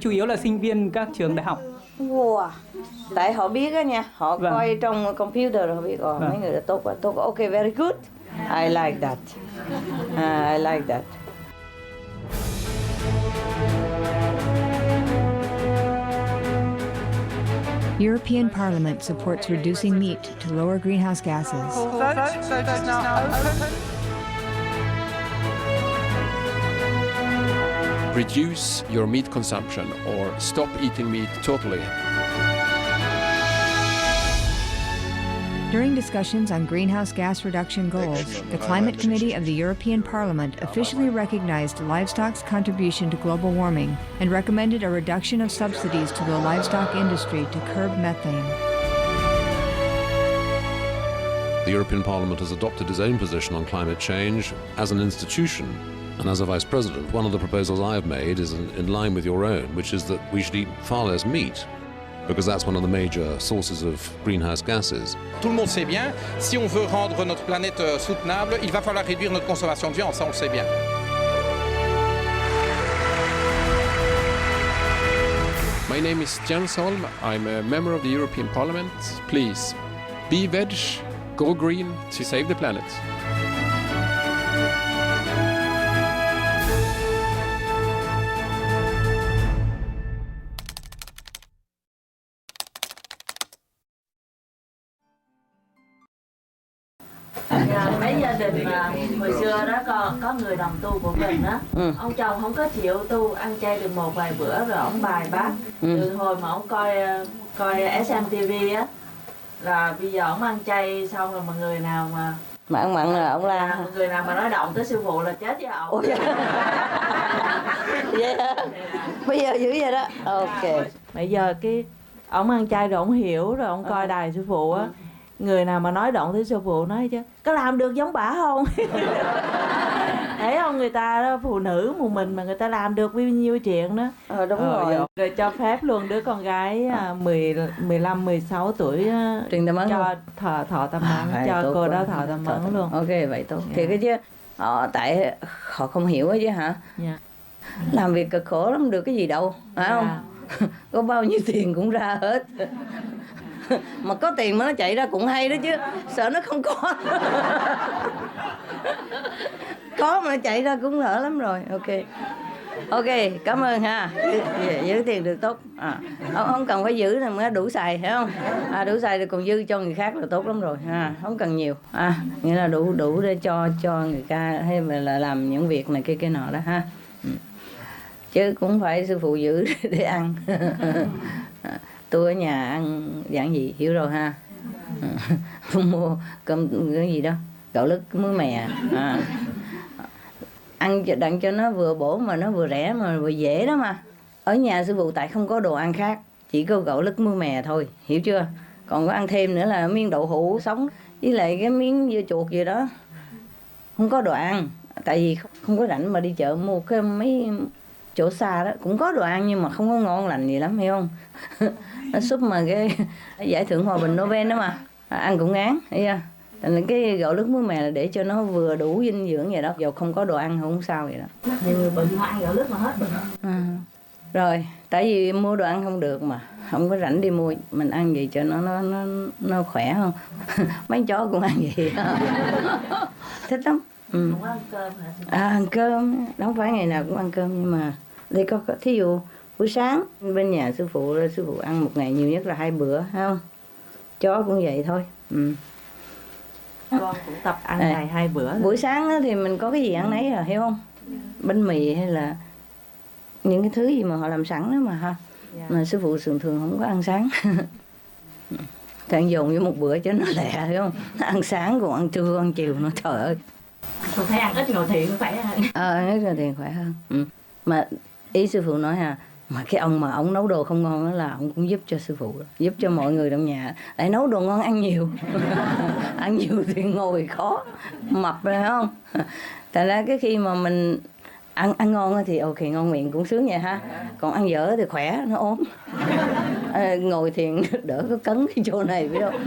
Chủ yếu là sinh viên các trường đại học. Tại họ biết á nha, họ coi trong computer rồi biết mấy người là tốt quá, tốt quá. Ok, very good. I like that. I like that. European Parliament supports reducing meat to lower greenhouse gases. Vote is now open. Reduce your meat consumption or stop eating meat totally. During discussions on greenhouse gas reduction goals, the Climate Committee of the European Parliament officially recognized livestock's contribution to global warming and recommended a reduction of subsidies to the livestock industry to curb methane. The European Parliament has adopted its own position on climate change as an institution. And as a Vice President, one of the proposals I have made is in line with your own, which is that we should eat far less meat, because that's one of the major sources of greenhouse gases. Tout le monde sait bien, si on veut rendre notre planète soutenable, il va falloir réduire notre consommation de viande, ça on le sait bien. My name is Jens Holm, I'm a member of the European Parliament. Please, be veg, go green to save the planet. Mấy gia đình mà hồi xưa đó có người đồng tu của mình đó, ông chồng không có chịu tu, ăn chay được một vài bữa rồi ông bài bác. Từ hồi mà ông coi SMTV á, là bây giờ ông ăn chay xong rồi mà người nào mà ăn mặn là ông la. Người nào mà nói động tới sư phụ là chết với ông. Vậy hả? Bây giờ dữ vậy đó. Ok. Bây giờ cái Ông ăn chay rồi ông hiểu, rồi ông coi đài sư phụ á. Người nào mà nói động tới sư phụ nói chứ có làm được giống bả không? Thấy không, người ta đó, phụ nữ một mình mà người ta làm được bao nhiêu chuyện đó. Đúng rồi. Rồi cho phép luôn đứa con gái 15-16 tuổi cho thọ tâm ấn, cho cô đó thọ tâm ấn luôn. Ok, vậy tốt. Thì cái chứ tại họ không hiểu ấy chứ hả? Làm việc cực khổ lắm, được cái gì đâu, phải không? Có bao nhiêu tiền cũng ra hết. Mà có tiền mà nó chạy ra cũng hay đó chứ, sợ nó không có. Có mà nó chạy ra cũng đỡ lắm rồi. Ok, cảm ơn ha. Giữ tiền được tốt. Không cần phải giữ là mới đủ xài, phải không? Đủ xài thì còn dư cho người khác là tốt lắm rồi. Không cần nhiều. Nghĩa là đủ để cho người ta hay là làm những việc này kia nọ đó ha. Chứ cũng phải sư phụ giữ để ăn. Tôi ở nhà ăn dạng gì hiểu rồi ha. Mua cơm cái gì đó, gạo lứt muối mè. Ăn đặng cho nó vừa bổ mà nó vừa rẻ mà vừa dễ đó mà. Ở nhà sư phụ tại không có đồ ăn khác, chỉ có gạo lứt muối mè thôi, hiểu chưa? Còn có ăn thêm nữa là miếng đậu hũ sống với lại cái miếng dưa chuột gì đó. Không có đồ ăn, tại vì không có rảnh mà đi chợ mua cái mấy chỗ xa đó cũng có đồ ăn nhưng mà không có ngon lành gì lắm, hiểu không? Nó súp mà cái giải thưởng hòa bình Nobel đó mà ăn cũng ngán, thấy chưa? Thành là cái gạo lứt muối mè là để cho nó vừa đủ dinh dưỡng vậy đó, dù không có đồ ăn không sao vậy đó. Nhiều người bệnh họ ăn gạo lứt mà hết bệnh. Rồi, tại vì mua đồ ăn không được mà không có rảnh đi mua, mình ăn gì cho nó khỏe không? Mấy chó cũng ăn vậy. Thích lắm. Không có ăn cơm hả? Ăn cơm, không phải ngày nào cũng ăn cơm nhưng mà đây có thí dụ buổi sáng bên nhà sư phụ ăn một ngày nhiều nhất là 2 bữa, phải không? Chó cũng vậy thôi. Con cũng tập ăn ngày 2 bữa. Buổi sáng thì mình có cái gì ăn nấy rồi, hiểu không? Bánh mì hay là những cái thứ gì mà họ làm sẵn đó mà ha. Mà sư phụ thường không có ăn sáng. Thằng dồn với một bữa cho nó lẹ, hiểu không? Ăn sáng còn ăn trưa ăn chiều nó trời ơi. Tôi thấy ăn ít ngồi thiền nó khỏe hơn. Ít ngồi thiền khỏe hơn. Mà ý sư phụ nói ha, mà cái ông mà ông nấu đồ không ngon đó là ông cũng giúp cho sư phụ, giúp cho mọi người trong nhà. Tại nấu đồ ngon ăn nhiều. Ăn nhiều thì ngồi khó, mập rồi không? Tại ra cái khi mà mình ăn ngon thì ok, ngon miệng cũng sướng vậy ha. Còn ăn dở thì khỏe, nó ốm. Ngồi thiền đỡ có cấn cái chỗ này biết không?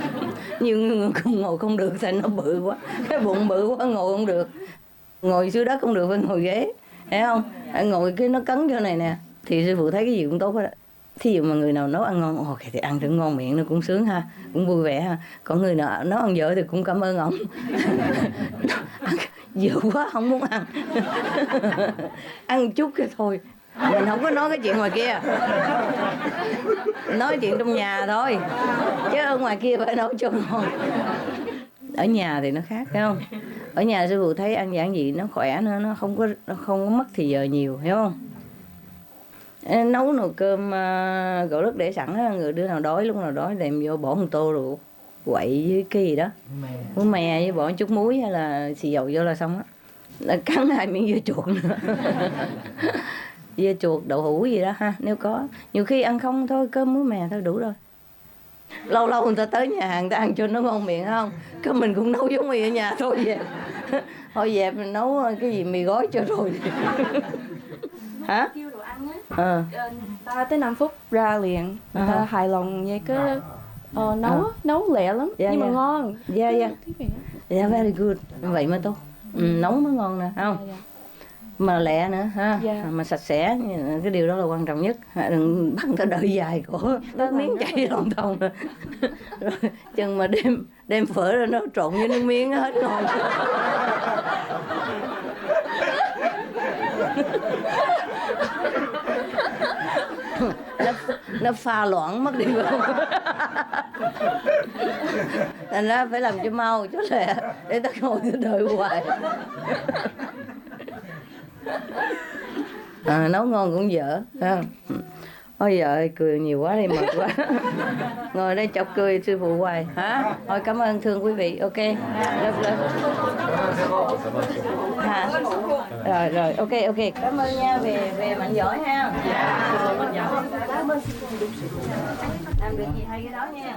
Nhiều người ngồi không được tại nó bự quá, cái bụng bự quá ngồi không được. Ngồi dưới đất không được, phải ngồi ghế, thấy không? Ngồi cái nó cấn chỗ này nè. Thì sư phụ thấy cái gì cũng tốt hết á. Thí dụ mà người nào nấu ăn ngon, ok thì ăn thử ngon miệng nó cũng sướng ha, cũng vui vẻ ha. Còn người nào nấu ăn dở thì cũng cảm ơn ổng. Dở quá không muốn ăn. Ăn chút cái thôi. Mình không có nói cái chuyện ngoài kia, nói chuyện trong nhà thôi, chứ ở ngoài kia phải nấu cho ngon. Ở nhà thì nó khác, phải không? Ở nhà sư phụ thấy ăn giản dị nó khỏe nữa, nó không có mất thì giờ nhiều, hiểu không? Nấu nồi cơm gạo lứt để sẵn á, người đứa nào đói lúc nào đói đem vô bỏ một tô rượu quậy với cái gì đó, muối mè với bỏ chút muối hay là xì dầu vô là xong á. Là cắn 2 miếng dưa chuột nữa. Dưa chuột đậu hũ gì đó ha, nếu có. Nhiều khi ăn không thôi, cơm muối mè thôi đủ rồi. Lâu lâu người ta tới nhà hàng người ta ăn cho nó ngon miệng không? Cái mình cũng nấu giống mì ở nhà thôi vậy. Thôi dẹp mình nấu cái gì mì gói cho rồi. Hả? Kêu đồ ăn á, 3 tới 5 phút ra liền. Người ta hài lòng với cái nấu lẹ lắm, nhưng mà ngon. Yeah, very good. Vậy mới tốt. Nấu mới ngon nè, không? Mà lẹ nữa ha, mà sạch sẽ, cái điều đó là quan trọng nhất. Đừng bắt người ta đợi dài cổ, nước miếng chảy lòng thòng rồi. Chừng mà đem phở ra nó trộn với nước miếng hết ngon. Nó pha loãng mất đi không? Thành ra phải làm cho mau chút lẹ để ta ngồi đợi hoài. Nấu ngon cũng dở, phải không? Ôi giời, cười nhiều quá đi mệt quá. Ngồi đây chọc cười sư phụ hoài hả? Thôi cảm ơn thương quý vị. Ok. Lớp. Hả? Rồi, ok. Cảm ơn nha, về mạnh giỏi ha. Cảm ơn. Làm việc gì hay cái đó nha.